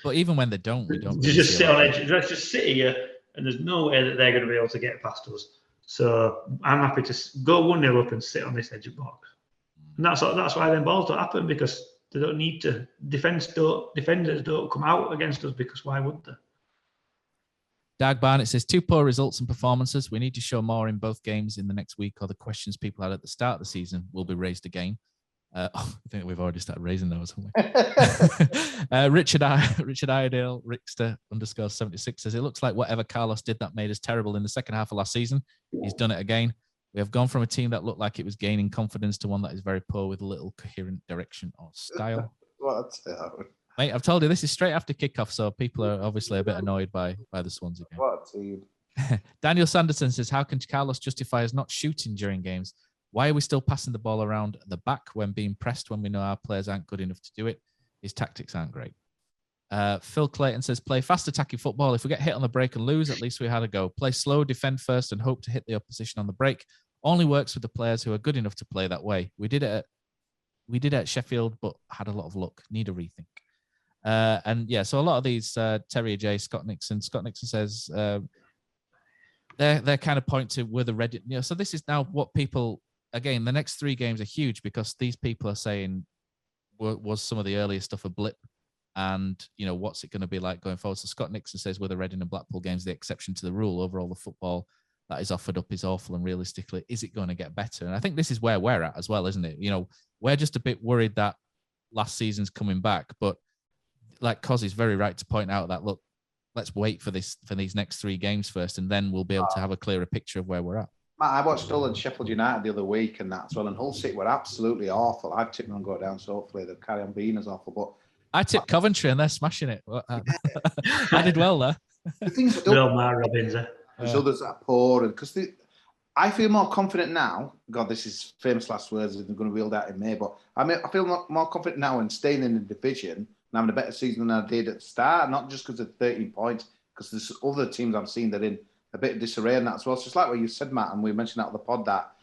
But even when they don't, we don't. You just sit on edge. Let's just sit here, and there's no way that they're going to be able to get past us. So I'm happy to go 1-0 up and sit on this edge of box. And that's why them balls don't happen, because they don't need to. Defenders don't come out against us, because why would they? Dag Barnett says 2 poor results and performances. We need to show more in both games in the next week, or the questions people had at the start of the season will be raised again. I think we've already started raising those, haven't we? Richard Iredale, Rickster _76 says, it looks like whatever Carlos did that made us terrible in the second half of last season, he's done it again. We have gone from a team that looked like it was gaining confidence to one that is very poor with little coherent direction or style. Mate, I've told you this is straight after kickoff, so people are obviously a bit annoyed by the Swans again. What a team. Daniel Sanderson says, how can Carlos justify us not shooting during games? Why are we still passing the ball around the back when being pressed when we know our players aren't good enough to do it? His tactics aren't great. Phil Clayton says, play fast attacking football. If we get hit on the break and lose, at least we had a go. Play slow, defend first, and hope to hit the opposition on the break. Only works with the players who are good enough to play that way. We did it at Sheffield, but had a lot of luck. Need a rethink. And yeah, so a lot of these Terrier J, Scott Nixon says they're kind of point to were the Reddit. You know, so this is now what people, again, the next 3 games are huge because these people are saying was some of the earlier stuff a blip, and you know what's it going to be like going forward. So Scott Nixon says were the Reading and Blackpool games the exception to the rule? Overall, the football that is offered up is awful, and realistically, is it going to get better? And I think this is where we're at as well, isn't it? You know, we're just a bit worried that last season's coming back, but like Kozi's very right to point out that, look, let's wait for these next 3 games first, and then we'll be able to have a clearer picture of where we're at. Matt, I watched Hull and Sheffield United the other week and that as well, and Hull City were absolutely awful. I've tipped them on go down, so hopefully they'll carry on being as awful. But I tipped Coventry and they're smashing it. I did well there. The things that Real Mark Robbins. There's others that are poor, and because I feel more confident now. God, this is famous last words. They're going to wield out in May, but I feel more confident now in staying in the division and having a better season than I did at the start. Not just because of 13 points, because there's other teams I've seen that are in a bit of disarray and that as well. So it's like what you said, Matt, and we mentioned out of the pod that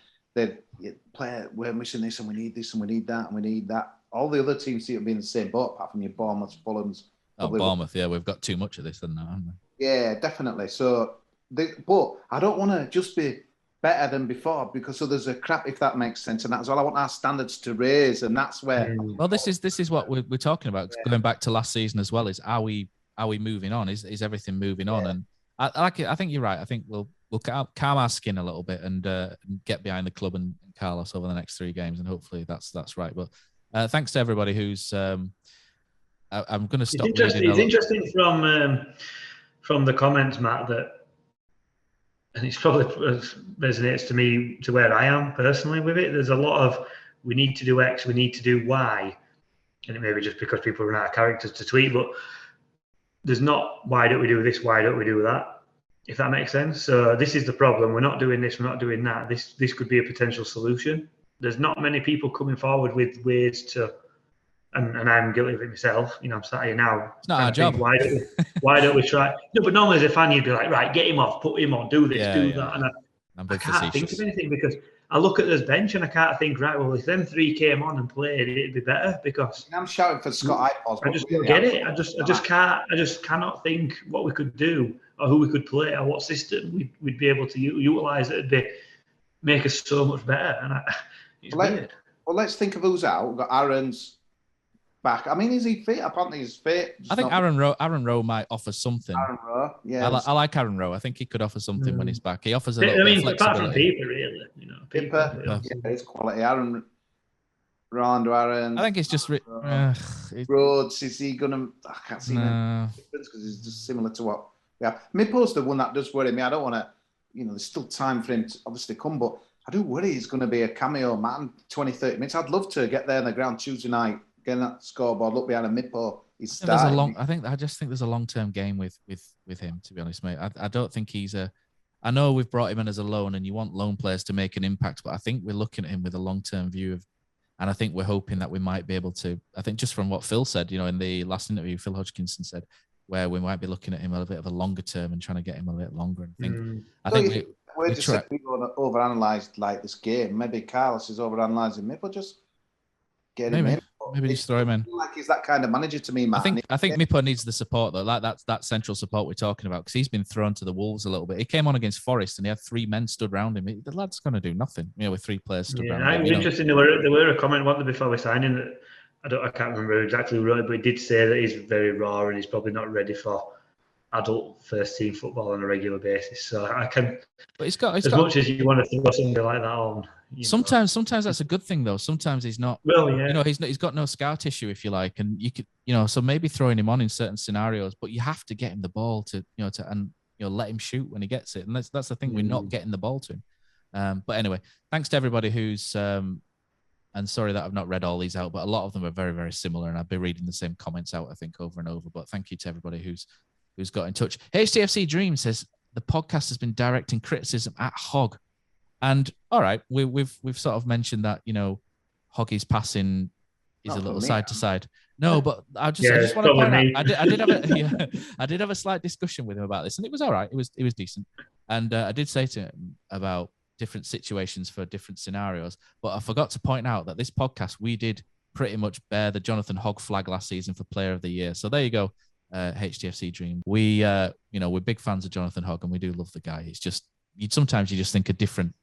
we're missing this and we need this and we need that and we need that. All the other teams seem to be in the same boat, apart from your Bournemouth, Fulham's. Bournemouth, yeah, we've got too much of this than that, haven't we? Yeah, definitely. So, but I don't want to just be better than before because there's a crap, if that makes sense, and that's all. I want our standards to raise, and that's where. Well, this is what we're talking about. Yeah. Going back to last season as well, is are we moving on? Is everything moving on? And I like it. I think you're right. I think we'll calm our skin a little bit and get behind the club and Carlos over the next 3 games, and hopefully that's right. But thanks to everybody who's. I'm going to stop. It's interesting from the comments, Matt, that, and it's probably resonates to me to where I am personally with it. There's a lot of we need to do X, we need to do Y, and it may be just because people run out of characters to tweet, but there's not why don't we do this, why don't we do that, if that makes sense. So this is the problem. We're not doing this, we're not doing that. This could be a potential solution. There's not many people coming forward with ways to. And I'm guilty of it myself. You know, I'm sat here now. It's not our job. Why don't we try? No, but normally as a fan, you'd be like, right, get him off, put him on, do this, that. And I can't think of anything because I look at this bench and I can't think, right, well, if them 3 came on and played, it'd be better because I'm shouting for Scott Ipols. I just don't get it. I just cannot think what we could do or who we could play or what system we'd be able to utilise that make us so much better. And it's weird. Well, let's think of who's out. We've got Aaron's back. I mean, is he fit? Apparently he's fit. I think Aaron Rowe might offer something. Aaron Rowe, yeah. I like Aaron Rowe. I think he could offer something when he's back. He offers a little bit of flexibility. Apart from Pippa, really. You know, Pippa, it's quality. Aaron, Rondo, Aaron. I think it's just... Rhodes, is he going to... I can't see any difference because he's just similar to what... Yeah, Mipo's the one that does worry me. I don't want to... You know, there's still time for him to obviously come, but I do worry he's going to be a cameo man, 20, 30 minutes. I'd love to get there on the ground Tuesday night, getting that scoreboard, look behind a Mipo. I just think there's a long-term game with him, to be honest, mate. I don't think he's a... I know we've brought him in as a loan and you want loan players to make an impact, but I think we're looking at him with a long-term view of... And I think we're hoping that we might be able to... I think just from what Phil said, you know, in the last interview, Phil Hodgkinson said, where we might be looking at him a bit of a longer term and trying to get him a bit longer. And I think we're just overanalyzed like this game. Maybe Carlos is overanalyzing Mipo. Just get him in. Maybe just throw him in. Like he's that kind of manager to me, Matt. I think Mipo needs the support though. Like that central support we're talking about, because he's been thrown to the wolves a little bit. He came on against Forest and he had 3 men stood around him. The lad's going to do nothing, you know, with 3 players stood around him. It was interesting. There were a comment one before we signing that I can't remember exactly who wrote it, but he did say that he's very raw and he's probably not ready for adult first team football on a regular basis. So I can, but it's got much as you want to throw somebody like that on. Sometimes that's a good thing though. Sometimes he's not. Well, yeah. He's got no scar tissue, if you like, and you could, so maybe throwing him on in certain scenarios, but you have to get him the ball to let him shoot when he gets it, and that's the thing. We're not getting the ball to him. But anyway, thanks to everybody who's and sorry that I've not read all these out, but a lot of them are very, very similar, and I've been reading the same comments out, I think, over and over. But thank you to everybody who's got in touch. HTFC Dream says the podcast has been directing criticism at Hogg. And all right, we've sort of mentioned that Hoggy's passing is a little side to side. No, but I just want to point out I did have a slight discussion with him about this, and it was all right. It was decent, and I did say to him about different situations for different scenarios. But I forgot to point out that this podcast we did pretty much bear the Jonathan Hogg flag last season for Player of the Year. So there you go, HTFC Dream. We're big fans of Jonathan Hogg, and we do love the guy. It's just sometimes you just think of different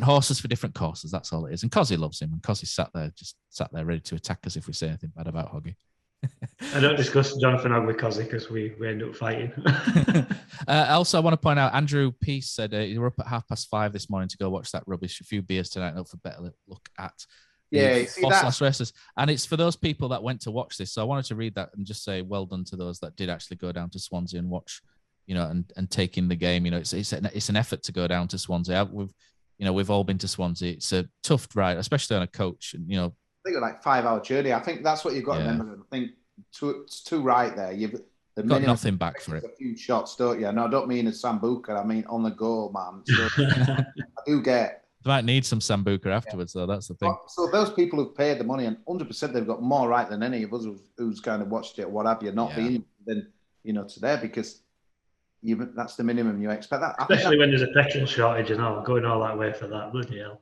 horses for different courses. That's all it is. And Kosi loves him. And Kosi sat there ready to attack us if we say anything bad about Hoggy. I don't discuss Jonathan Hogg with Kosi because we end up fighting. Also, I want to point out, Andrew Peace said you were up at 5:30 this morning to go watch that rubbish. A few beers tonight and up for a better look at Foss races. And it's for those people that went to watch this. So I wanted to read that and just say well done to those that did actually go down to Swansea and watch, and take in the game. It's an effort to go down to Swansea. We've all been to Swansea. It's a tough ride, especially on a coach. And I think it's like 5-hour journey. I think that's what you've got to remember. I think it's too right there. You've got nothing back for it. A few shots, don't you? No, I don't mean a Sambuca. I mean on the go, man. So I do get. They might need some Sambuca afterwards, though. That's the thing. So those people who've paid the money, and 100% they've got more right than any of us who's kind of watched it, or what have you, not being than to there, because. That's the minimum you expect. That especially when there's a petrol shortage and all, going all that way for that, bloody hell.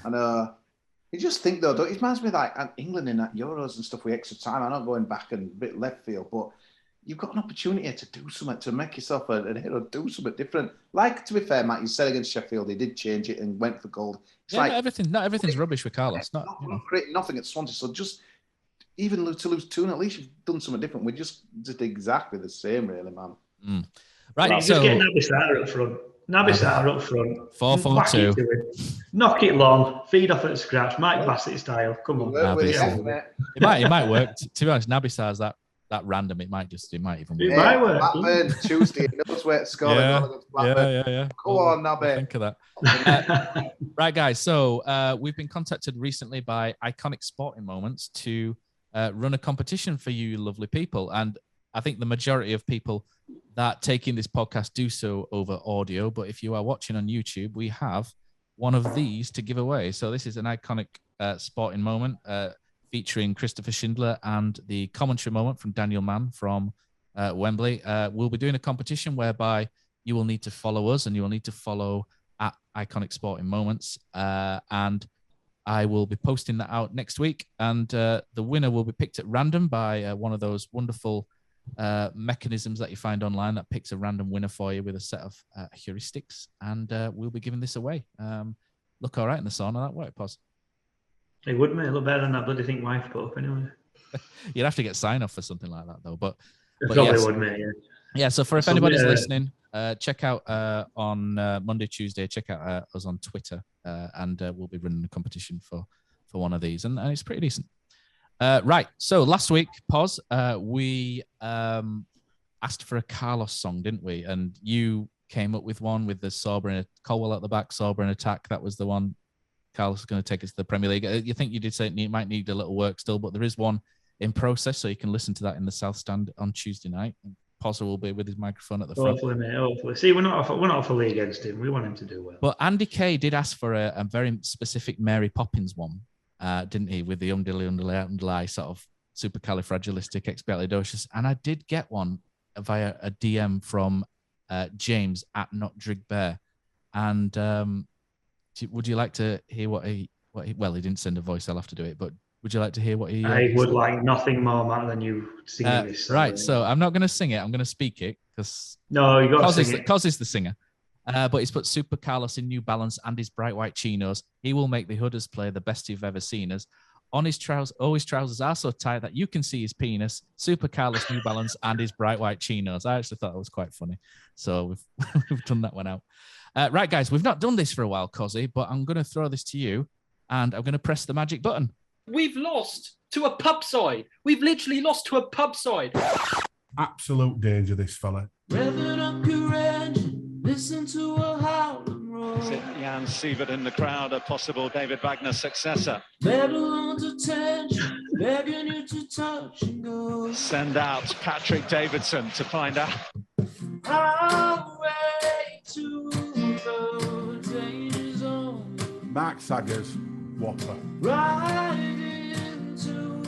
And you just think though, it reminds me like England in that Euros and stuff with extra time. I'm not going back and a bit left field, but you've got an opportunity to do something, to make yourself a hero, do something different. Like, to be fair, Matt, you said against Sheffield, he did change it and went for gold. It's not everything's rubbish with Carlos. Creating nothing at Swansea. So just even to lose 2, at least you've done something different. We're just exactly the same, really, man. Right, just get Nabisata up front. 4-4-2. Knock it long, feed off at the scratch, Mike Bassett style. Come on. It might work. To be honest, Nabisata's that random. It might even work. It might work. Blackburn Tuesday, knows where to score. Yeah. Go on, Nabby. Think of that. Right, guys. So we've been contacted recently by Iconic Sporting Moments to run a competition for you lovely people. And I think the majority of people that take in this podcast do so over audio. But if you are watching on YouTube, we have one of these to give away. So this is an Iconic Sporting Moment featuring Christopher Schindler and the commentary moment from Daniel Mann from Wembley. We'll be doing a competition whereby you will need to follow us and you will need to follow at Iconic Sporting Moments. And I will be posting that out next week. And the winner will be picked at random by one of those wonderful mechanisms that you find online that picks a random winner for you with a set of heuristics. And we'll be giving this away. Look all right in the sauna, that work, Pos. It would, mate. Look better than that bloody thing wife put up anyway. You'd have to get sign off for something like that, though. But probably yes. Would, mate. Yeah. So for if anybody's listening, check out on Monday, Tuesday. Check out us on Twitter, and we'll be running a competition for one of these, and it's pretty decent. Right. So last week, Pos, we asked for a Carlos song, didn't we? And you came up with one with the Sauber and Colwell at the back, Sauber and attack. That was the one. Carlos is going to take us to the Premier League. You think you did say it might need a little work still, but there is one in process, so you can listen to that in the South Stand on Tuesday night. Potter will be with his microphone at the front. Hopefully, mate. Hopefully. See, we're not fully against him. We want him to do well. But Andy Kay did ask for a very specific Mary Poppins one, didn't he? With the underlie sort of supercalifragilisticexpialidocious. And I did get one via a DM from James at Not Drig Bear. And would you like to hear what he well, he didn't send a voice, I'll have to do it, but would you like to hear what he... I would like nothing more, Matt, than you singing this. Right, so I'm not going to sing it, I'm going to speak it, because... No, you got to sing it. Cos is the singer. But he's put Super Carlos in New Balance and his bright white chinos. He will make the Hooders play the best you've ever seen us. on his trousers. Oh, his trousers are so tight that you can see his penis, Super Carlos New Balance, and his bright white chinos. I actually thought it was quite funny. So we've done that one out. Right, guys, we've not done this for a while, Kosi, but I'm going to throw this to you, and I'm going to press the magic button. We've lost to a pub side. We've literally lost to a pub side. Absolute danger, this fella. Revving up your engine, listen to a howling roar. Is it Jan Sievert in the crowd, a possible David Wagner successor? Metal under tension, begging you to touch and go. Send out Patrick Davidson to find out. Highway to the danger zone. Mark Saggers, Whopper. Right into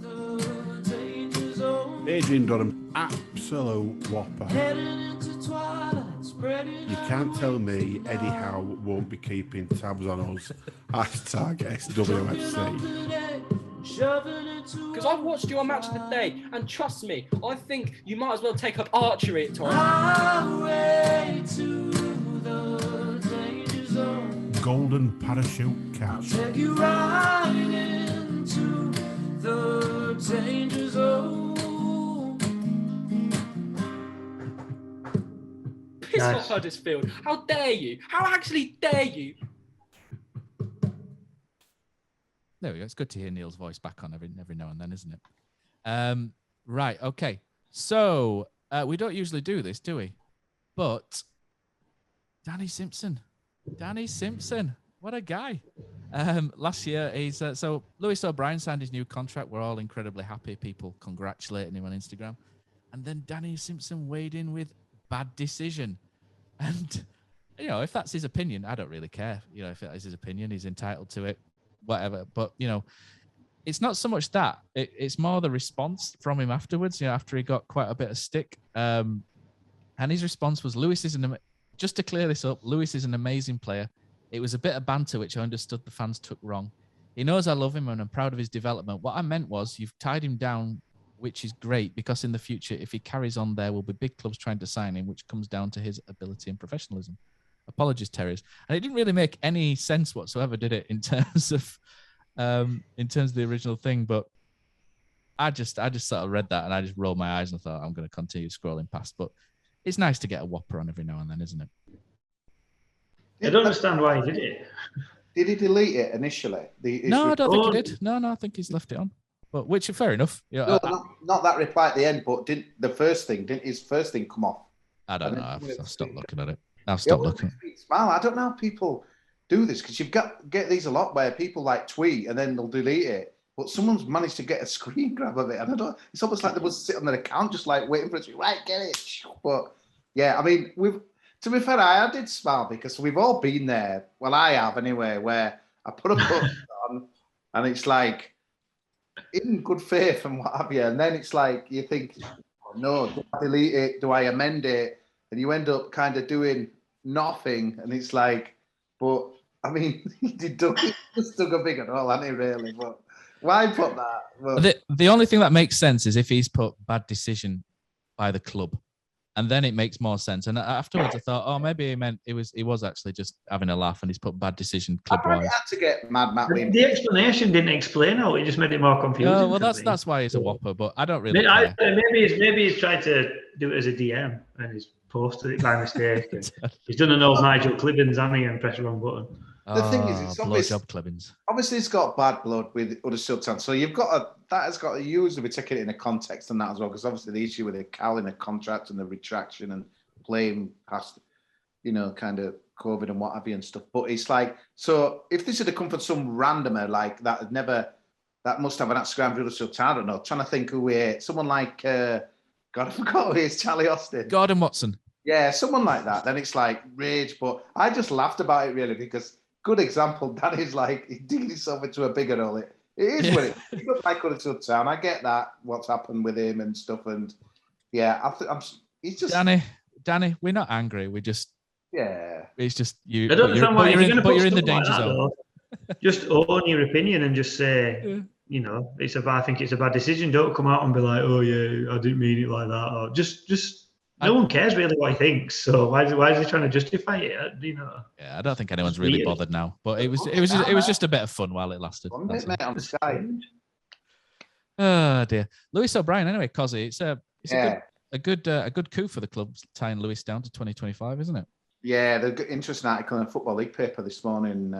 the danger zone. Adrian Durham, absolute Whopper. Heading into twilight, spreading. You can't tell me Eddie Howe won't be keeping tabs on us. Hashtag SWFC. Because I've watched your match of the day, and trust me, I think you might as well take up archery at times. Highway to the danger zone. Golden parachute catch. Take you right into the danger zone. Piss Nice. off, Huddersfield. How dare you? How actually dare you? There we go. It's good to hear Neil's voice back on every now and then, isn't it? Right. Okay. So we don't usually do this, do we? But Danny Simpson. What a guy. Last year, he's so Lewis O'Brien signed his new contract. We're all incredibly happy. People congratulating him on Instagram. And then Danny Simpson weighed in with bad decision. And, you know, if that's his opinion, I don't really care. You know, if it is his opinion, he's entitled to it. Whatever, but you know, it's not so much that it's more the response from him afterwards. You know, after he got quite a bit of stick, and his response was, "Lewis is just to clear this up. Lewis is an amazing player. It was a bit of banter which I understood the fans took wrong. He knows I love him and I'm proud of his development. What I meant was you've tied him down, which is great because in the future, if he carries on, there will be big clubs trying to sign him, which comes down to his ability and professionalism. Apologies, Terriers." And it didn't really make any sense whatsoever, did it, in terms of the original thing? But I just sort of read that and I just rolled my eyes and thought I'm going to continue scrolling past. But it's nice to get a whopper on every now and then, isn't it? I don't understand why he did it. Did he delete it initially? No, I don't think he did. No, I think he's left it on. But which is fair enough. Yeah, no, not that reply at the end, but didn't his first thing come off? I don't know. I've stopped looking at it. I've stopped looking. Smile. I don't know how people do this because get these a lot where people like tweet and then they'll delete it, but someone's managed to get a screen grab of it. And I don't. It's almost like they must sit on their account just like waiting for it to right get it. But yeah, I mean, to be fair, I did smile because we've all been there. Well, I have anyway, where I put a post on and it's like in good faith and what have you, and then it's like you think, oh, no, do I delete it? Do I amend it? And you end up kind of doing nothing, and it's like, but I mean, he just took a big at all, hasn't he? Really, but why put that? Well, the only thing that makes sense is if he's put bad decision by the club, and then it makes more sense. And afterwards, I thought, oh, maybe he meant he was actually just having a laugh, and he's put bad decision club wise. I had to get Mad Matt Williams. The explanation didn't explain how it just made it more confusing. Oh, well, that's why he's a whopper, but I don't really. Maybe he's tried to do it as a DM and he's posted it by mistake. He's done an old Nigel Clibbins, hasn't he, and pressed the wrong button. The thing is, it's obviously it's got bad blood with Huddersfield Town, so you've got that has got to usually be taken in a context and that as well, because obviously the issue with the Cal in the contract and the retraction and playing past, kind of COVID and what have you and stuff. But it's like, so if this had come from some randomer like that must have an Instagram for Huddersfield Town, I don't know, trying to think who someone like God, I forgot who he is, Charlie Austin, Gordon Watson. Yeah, someone like that. Then it's like rage, but I just laughed about it really because. Good example. That is like he digging himself into a bigger hole. It is what it is. He looks like Huddersfield Town. I get that what's happened with him and stuff. And yeah, he's just Danny. We're not angry. We just It's just you. I don't understand why you're in the danger zone. Just own your opinion and just say, I think it's a bad decision. Don't come out and be like, oh yeah, I didn't mean it like that. Or just. no one cares really what he thinks. So why is he trying to justify it? You know. Yeah, I don't think anyone's really bothered now. But it was just a bit of fun while it lasted. Mate, on Sky. Oh dear, Lewis O'Brien. Anyway, Kosi, it's a good coup for the club tying Lewis down to 2025, isn't it? Yeah, the interesting article in the Football League paper this morning.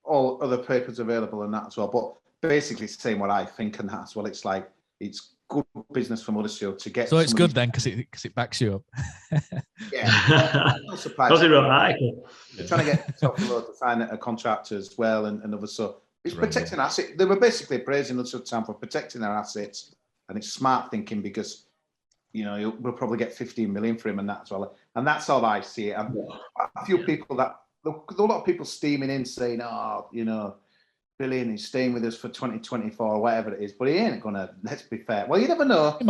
All other papers available and that as well. But basically saying what I think and that as well. It's like it's good business from Huddersfield to get. So it's good then because it backs you up. Yeah, I'm not surprised. Because he wrote an article. They're trying to get top to sign a contract as well and others. So it's protecting assets. They were basically praising Huddersfield Town for protecting their assets, and it's smart thinking because we'll probably get 15 million for him and that as well. And that's how I see it. And a few people there's a lot of people steaming in saying, Billy is staying with us for 2024 or whatever it is, but he ain't gonna. Let's be fair. Well, you never know. He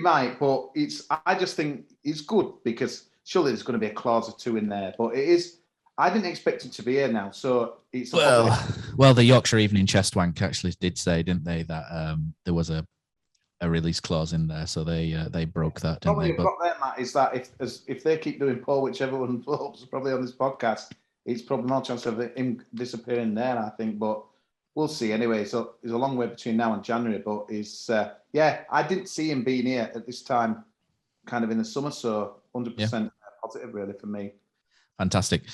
might, but I just think it's good because surely there's going to be a clause or two in there. But it is. I didn't expect it to be here now, so it's well. The Yorkshire Evening Chest Wank actually did say, didn't they, that there was a release clause in there, so they broke that. Didn't probably they? But got there, Matt, is that if they keep doing poor, which everyone hopes probably on this podcast, it's probably more chance of him disappearing there, I think. But we'll see. Anyway, so there's a long way between now and January. But I didn't see him being here at this time, kind of in the summer. So 100% positive, really, for me. Fantastic.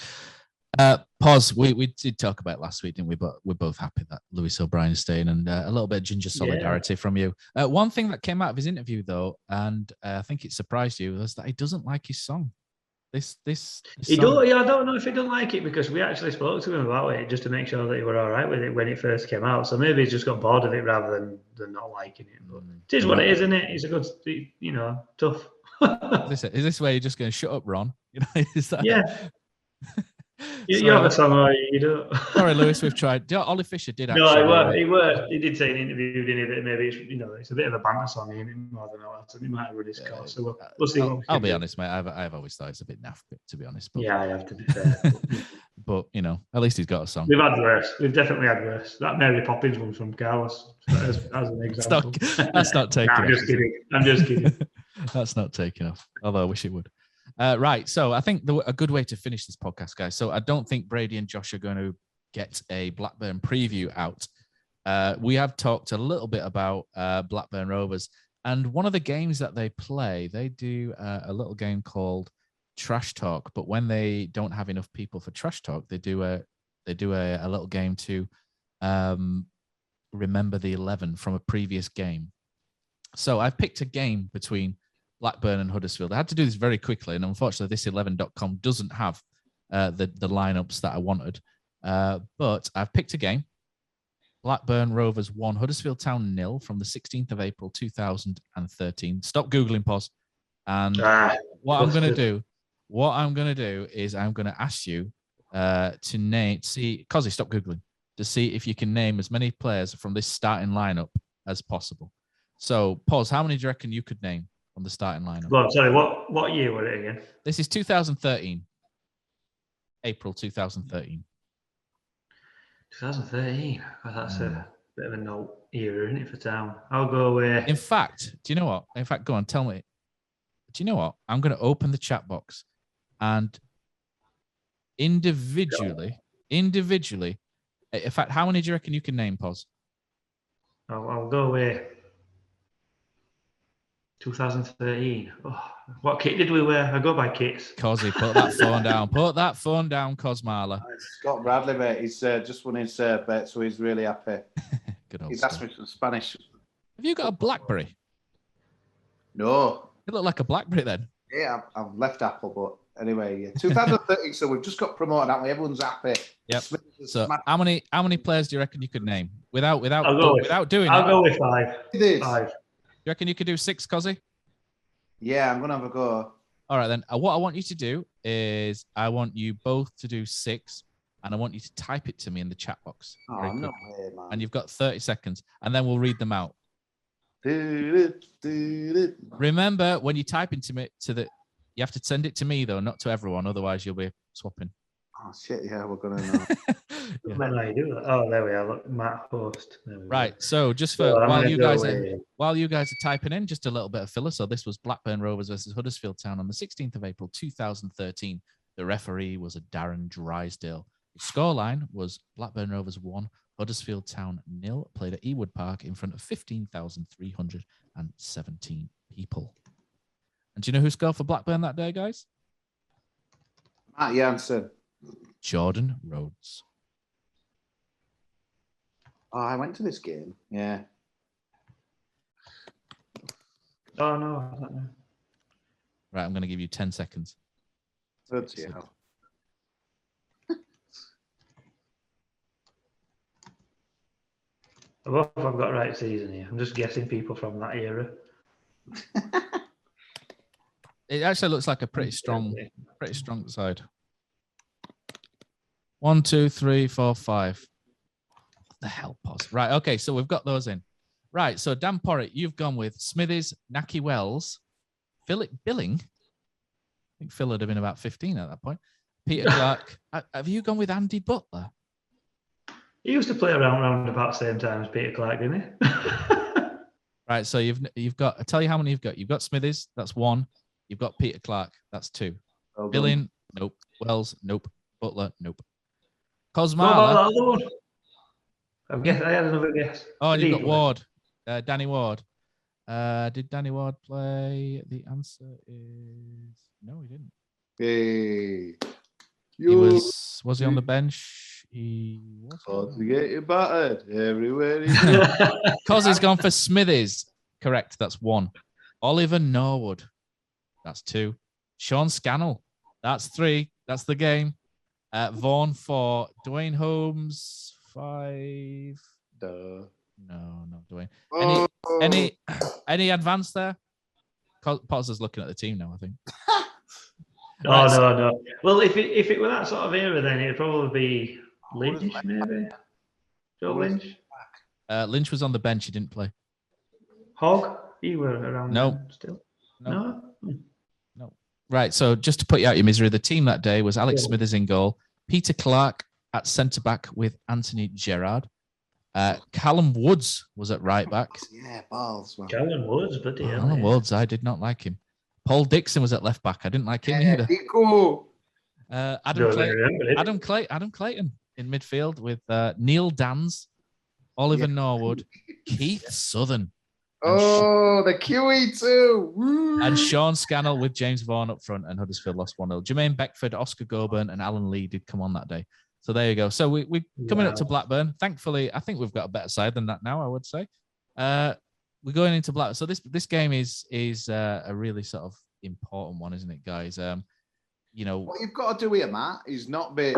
Pause. We did talk about it last week, didn't we? But we're both happy that Lewis O'Brien is staying, and a little bit of ginger solidarity from you. One thing that came out of his interview, though, and I think it surprised you, was that he doesn't like his song. This he song. don't. Yeah, I don't know if he don't like it because we actually spoke to him about it just to make sure that he were all right with it when it first came out. So maybe he's just got bored of it rather than not liking it. But it is what it is, isn't it? It's a good, tough. Is this where you're just going to shut up, Ron? Is that? Yeah. You have a song or you don't. Sorry, Lewis, we've tried. Ollie Fisher did actually. No, he worked. He did say in an interview, didn't he, that maybe it's a bit of a banter song, isn't it? More than all that. He might have run his course. So we'll see. I'll be honest, mate. I've always thought it's a bit naff, to be honest. But, yeah, I have to be fair. But at least he's got a song. We've had worse. We've definitely had worse. That Mary Poppins one from Carlos, as an example. That's not taking off. I'm just kidding. That's not taking off. Although I wish it would. Right, so I think a good way to finish this podcast, guys. So I don't think Brady and Josh are going to get a Blackburn preview out. We have talked a little bit about Blackburn Rovers, and one of the games that they play, they do a little game called Trash Talk. But when they don't have enough people for Trash Talk, they do a little game to remember the 11 from a previous game. So I've picked a game between Blackburn and Huddersfield. I had to do this very quickly, and unfortunately, this11.com doesn't have the lineups that I wanted. But I've picked a game. Blackburn Rovers 1, Huddersfield Town 0 from the 16th of April 2013. Stop Googling, pause. And what I'm going to do is I'm going to ask you to name. Kosi, stop Googling, to see if you can name as many players from this starting lineup as possible. So, pause. How many do you reckon you could name on the starting lineup? Well, sorry, what year was it again? This is 2013. April 2013. 2013. Well, that's a bit of a note era, isn't it, for Town? I'll go with... In fact, do you know what? In fact, go on, tell me. Do you know what? I'm going to open the chat box and individually, in fact, how many do you reckon you can name, Pos? I'll go with 2013. Oh, what kit did we wear? I go by kits. Kosi, put that phone down. Put that phone down, Cosmala. Scott Bradley, mate. He's just won his bet, so he's really happy. Good old He's asked me some Spanish. Have you got a BlackBerry? No. You look like a BlackBerry then. Yeah, I've left Apple, but anyway, yeah. 2013. So we've just got promoted, haven't we? Everyone's happy. Yep. So how many players do you reckon you could name without doing? I'll go with 5. It is. 5. You reckon you could do 6, Kosi? Yeah, I'm gonna have a go. All right then. What I want you to do is I want you both to do 6, and I want you to type it to me in the chat box. Oh, no way, man. And you've got 30 seconds, and then we'll read them out. Remember, when you type into me you have to send it to me though, not to everyone. Otherwise, you'll be swapping. Oh shit! Yeah, we're gonna know. Yeah. When I do that. Oh, there we are. Look, Matt host. There we go. Right. So just for So I'm while gonna you go guys with- while you guys are typing in, just a little bit of filler. So this was Blackburn Rovers versus Huddersfield Town on the 16th of April 2013. The referee was a Darren Drysdale. The scoreline was Blackburn Rovers 1, Huddersfield Town 0. Played at Ewood Park in front of 15,317 people. And do you know who scored for Blackburn that day, guys? Matt Jansen. Jordan Rhodes. Oh, I went to this game. Yeah. Oh no, I don't know. Right, I'm going to give you 10 seconds. Bloody hell. I hope I've got right season here. I'm just guessing people from that era. It actually looks like a pretty strong side. 1, 2, 3, 4, 5. What the hell, pause? Right, okay, so we've got those in. Right, so Dan Porritt, you've gone with Smithies, Naki Wells, Philip Billing. I think Phil would have been about 15 at that point. Peter Clark. Have you gone with Andy Butler? He used to play around about the same time as Peter Clark, didn't he? Right, so you've got. I'll tell you how many you've got. You've got Smithies. That's 1. You've got Peter Clark. That's 2. Well done. Billing. Nope. Wells. Nope. Butler. Nope. What Cosmala. about that other one? I had another guess. Oh, and Did you've he got play? Ward. Danny Ward. Did Danny Ward play? The answer is no, he didn't. Hey. He was he on the bench? He was. To get you battered everywhere he goes. Cos he's gone for Smithies. Correct. That's 1. Oliver Norwood. That's 2. Sean Scannell. That's 3. That's the game. Vaughan 4. Dwayne Holmes 5. Duh. No, not Dwayne. Oh. Any advance there? Potter's looking at the team now, I think. Oh, no. Well, if it were that sort of era, then it'd probably be Lynch, maybe. Joe Lynch. Lynch was on the bench. He didn't play. Hogg, he were around No. then still. No. No? Right. So just to put you out your misery, the team that day was Alex Smithers in goal, Peter Clark at centre back with Anthony Gerrard. Callum Woods was at right back. Yeah, balls. Man. Callum Woods, but yeah. Callum Woods, I did not like him. Paul Dixon was at left back. I didn't like him Yeah, either. Dico. Adam Clayton in midfield with Neil Dans, Oliver Norwood, Keith Southern. Oh, the QE too. Woo. And Sean Scannell with James Vaughan up front, and Huddersfield lost 1-0. Jermaine Beckford, Oscar Goburn, and Alan Lee did come on that day. So there you go. So we're coming up to Blackburn. Thankfully, I think we've got a better side than that now, I would say. We're going into Blackburn. So this game is a really sort of important one, isn't it, guys? You know, What you've got to do here, Matt, is not be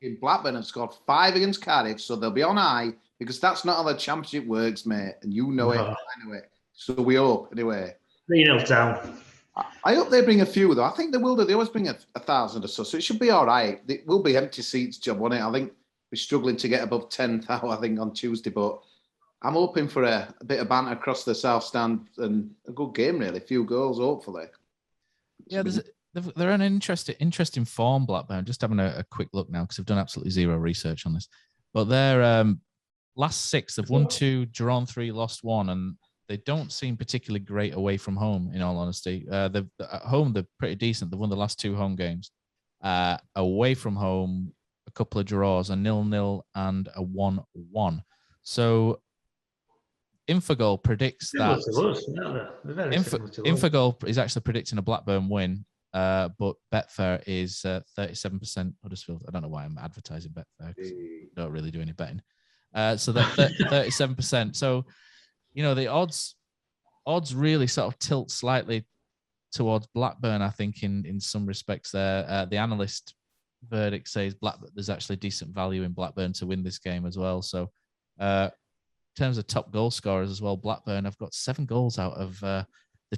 in Blackburn and scored 5 against Cardiff, so they'll be on high because that's not how the championship works, mate. And you know it, I know it. So we hope, anyway. 3-0 down. I hope they bring a few, though. I think they will do. They always bring 1,000 or so it should be all right. It will be empty seats job, won't it? I think we're struggling to get above 10,000, I think, on Tuesday, but I'm hoping for a bit of banter across the south stand and a good game, really. A few goals, hopefully. yeah, they're an interesting form, Blackburn. Just having a quick look now because I've done absolutely zero research on this. But they're last 6, they've won 2, drawn 3, lost 1, and they don't seem particularly great away from home, in all honesty. At home, they're pretty decent. They've won the last 2 home games. Away from home, a couple of draws, a 0-0 and a 1-1. So Infogol predicts that. Infogol is actually predicting a Blackburn win, but Betfair is 37% Huddersfield. I don't know why I'm advertising Betfair because I don't really do any betting. So they're 37%. So, you know, the odds really sort of tilt slightly towards Blackburn, I think, in some respects there. The analyst verdict says there's actually decent value in Blackburn to win this game as well. So in terms of top goal scorers as well, Blackburn have got 7 goals out of the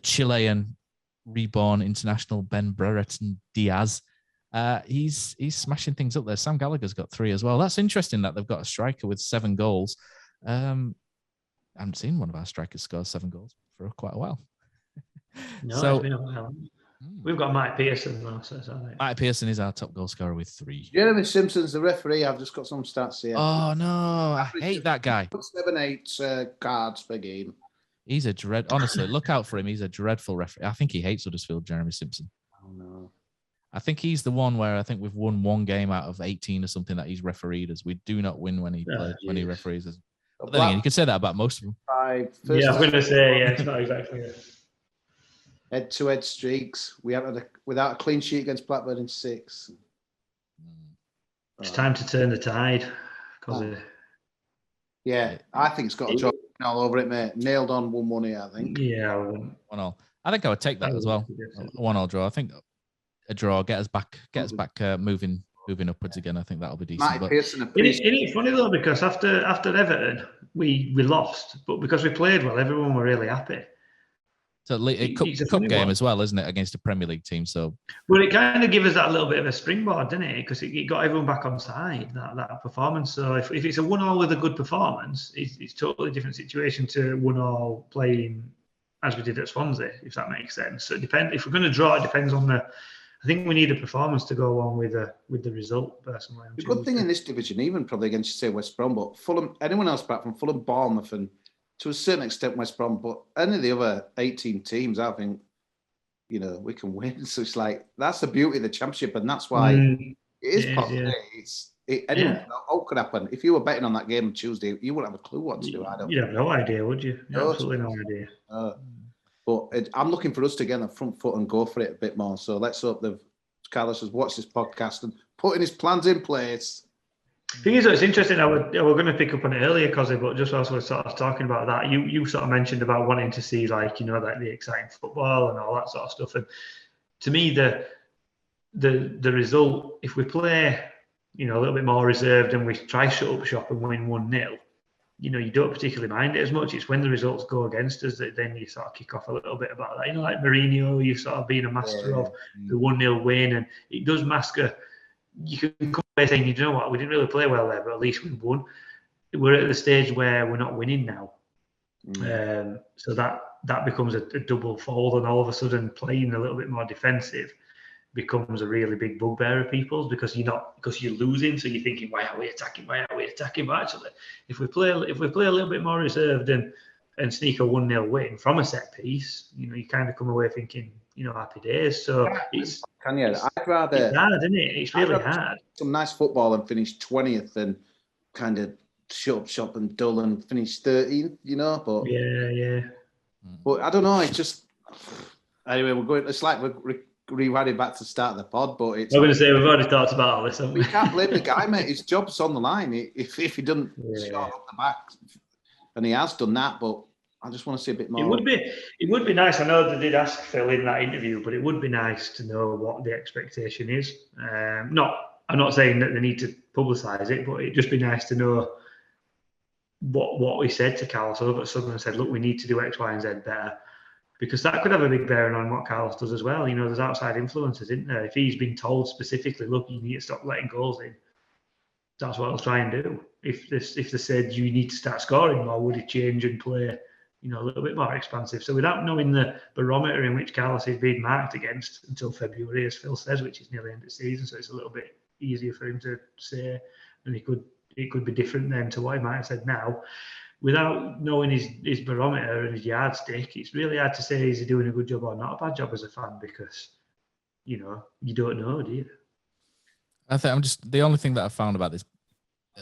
Chilean reborn international Ben Brereton Diaz. He's smashing things up there. Sam Gallagher's got 3 as well. That's interesting that they've got a striker with 7 goals. I haven't seen one of our strikers score 7 goals for quite a while. No, it's been a while. We've got Mike Pearson though, so it's all right. Mike Pearson is our top goal scorer with 3. Jeremy Simpson's the referee. I've just got some stats here. Oh no, I hate that guy. 7-8 cards per game. He's a honestly, look out for him. He's a dreadful referee. I think he hates Huddersfield, Jeremy Simpson. Oh no. I think he's the one where I think we've won 1 game out of 18 or something that he's refereed us. We do not win when he referees us. But then again, you can say that about most of them. I was going to say, it's not exactly it. Head-to-head streaks. We haven't had without a clean sheet against Blackburn in 6. It's time to turn the tide. Yeah, I think it's got a job all over it, mate. Nailed on 1-1 here, I think. Yeah, 1-1. I think I would take that as well. 1-1 draw. I think a draw get us back moving upwards again. I think that'll be decent. It's funny though, because after Everton we lost, but because we played well, everyone were really happy. So a cup game as well, isn't it, against a Premier League team? So, well, it kind of gives us that little bit of a springboard, didn't it? Because it got everyone back on side, that performance. So if it's a 1-1 with a good performance, it's totally different situation to 1-1 playing as we did at Swansea, if that makes sense. So it depends. If we're going to draw, it depends on the. I think we need a performance to go along with the result, personally. The good thing in this division, even probably against, say, West Brom, but Fulham, anyone else back from Fulham, Bournemouth, and to a certain extent West Brom, but any of the other 18 teams, I think, we can win. So it's like, that's the beauty of the Championship, and that's why it is possible. All could happen. If you were betting on that game on Tuesday, you wouldn't have a clue what to do. You'd have no idea, would you? Absolutely no idea. But I'm looking for us to get on the front foot and go for it a bit more. So let's hope that Carlos has watched this podcast and putting his plans in place. Thing is, it's interesting. We're going to pick up on it earlier, Kosi, but just whilst we're sort of talking about that, you sort of mentioned about wanting to see like the exciting football and all that sort of stuff. And to me, the result, if we play, a little bit more reserved and we try shut up shop and win 1-0, you don't particularly mind it as much. It's when the results go against us that then you sort of kick off a little bit about that. Like Mourinho, you've sort of been a master of the 1-0 win, and it does mask you can come away saying, you know what, we didn't really play well there, but at least we won. We're at the stage where we're not winning now. So that becomes a double fold, and all of a sudden playing a little bit more defensive becomes a really big bugbear of people's, because you're losing, so you're thinking, why are we attacking? But actually, if we play a little bit more reserved and sneak a 1-0 win from a set piece, you kind of come away thinking, happy days. So it's hard, isn't it? It's really hard. Some nice football and finish 20th than kind of shut up shop and dull and finish 13th, but but I don't know, it's just anyway, we're going, it's like we're rewinding back to the start of the pod, but it's. I'm going to say we've already talked about all this, haven't we? We can't blame the guy, mate. His job's on the line. If he doesn't short up the back, and he has done that, but I just want to see a bit more. It would be nice. I know they did ask Phil in that interview, but it would be nice to know what the expectation is. I'm not saying that they need to publicise it, but it'd just be nice to know what we said to Carlos. So that someone said, look, we need to do X, Y, and Z better. Because that could have a big bearing on what Carlos does as well. There's outside influences, isn't there? If he's been told specifically, look, you need to stop letting goals in, that's what he'll try and do. If they said you need to start scoring more, would he change and play, a little bit more expansive? So without knowing the barometer in which Carlos is being marked against until February, as Phil says, which is nearly end of season, so it's a little bit easier for him to say, and it could be different then to what he might have said now. Without knowing his barometer and his yardstick, it's really hard to say is he doing a good job or not a bad job as a fan, because, you don't know, do you? I think the only thing that I found about this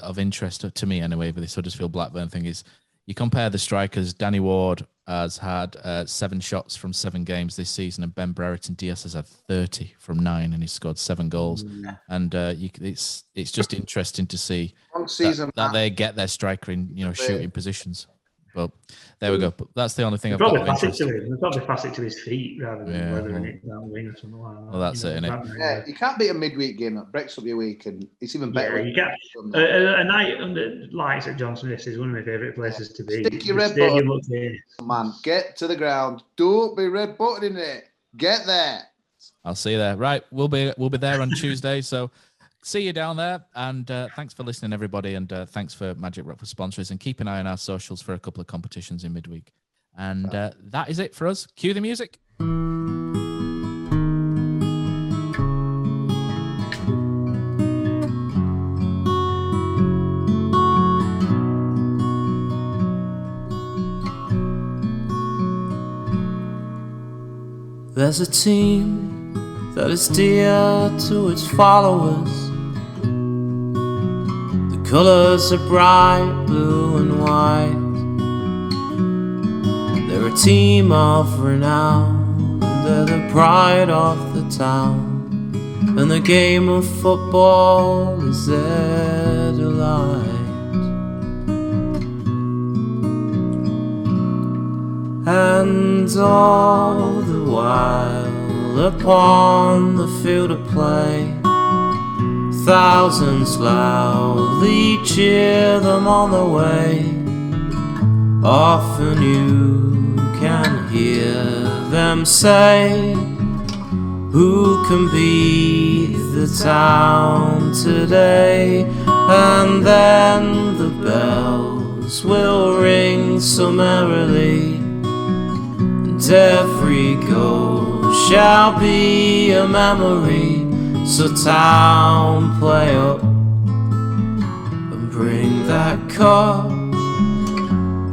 of interest to me anyway with this Huddersfield Blackburn thing is you compare the strikers. Danny Ward has had 7 shots from 7 games this season, and Ben Brereton Diaz has had 30 from 9, and he's scored 7 goals. And it's just interesting to see that they get their striker in shooting positions. But there we go. But that's the only thing I've got. They'll probably pass it to his feet rather than whether it down wing or something like that. Well, that's it, isn't it? Yeah, you can't beat a midweek game that breaks up your week, and it's even better. Yeah, you can't. A night under lights at John Smith's is one of my favourite places to be. Stick your red button, man. Get to the ground. Don't be red button in it. Get there. I'll see you there. Right, we'll be there on Tuesday. So. See you down there, and thanks for listening, everybody, and thanks for Magic Rock for sponsors, and keep an eye on our socials for a couple of competitions in midweek. And that is it for us. Cue the music. There's a team that is dear to its followers. The colours are bright blue and white. They're a team of renown, they're the pride of the town, and the game of football is their delight. And all the while upon the field of play, thousands loudly cheer them on the way. Often you can hear them say, who can beat the town today? And then the bells will ring so merrily, and every goal shall be a memory. So town, play up and bring that cup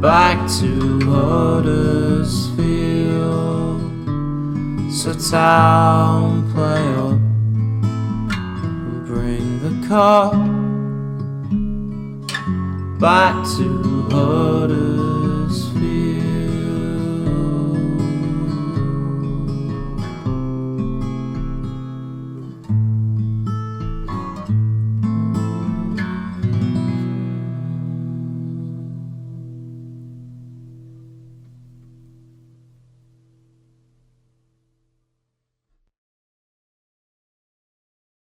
back to Huddersfield. So town, play up and bring the cup back to Huddersfield.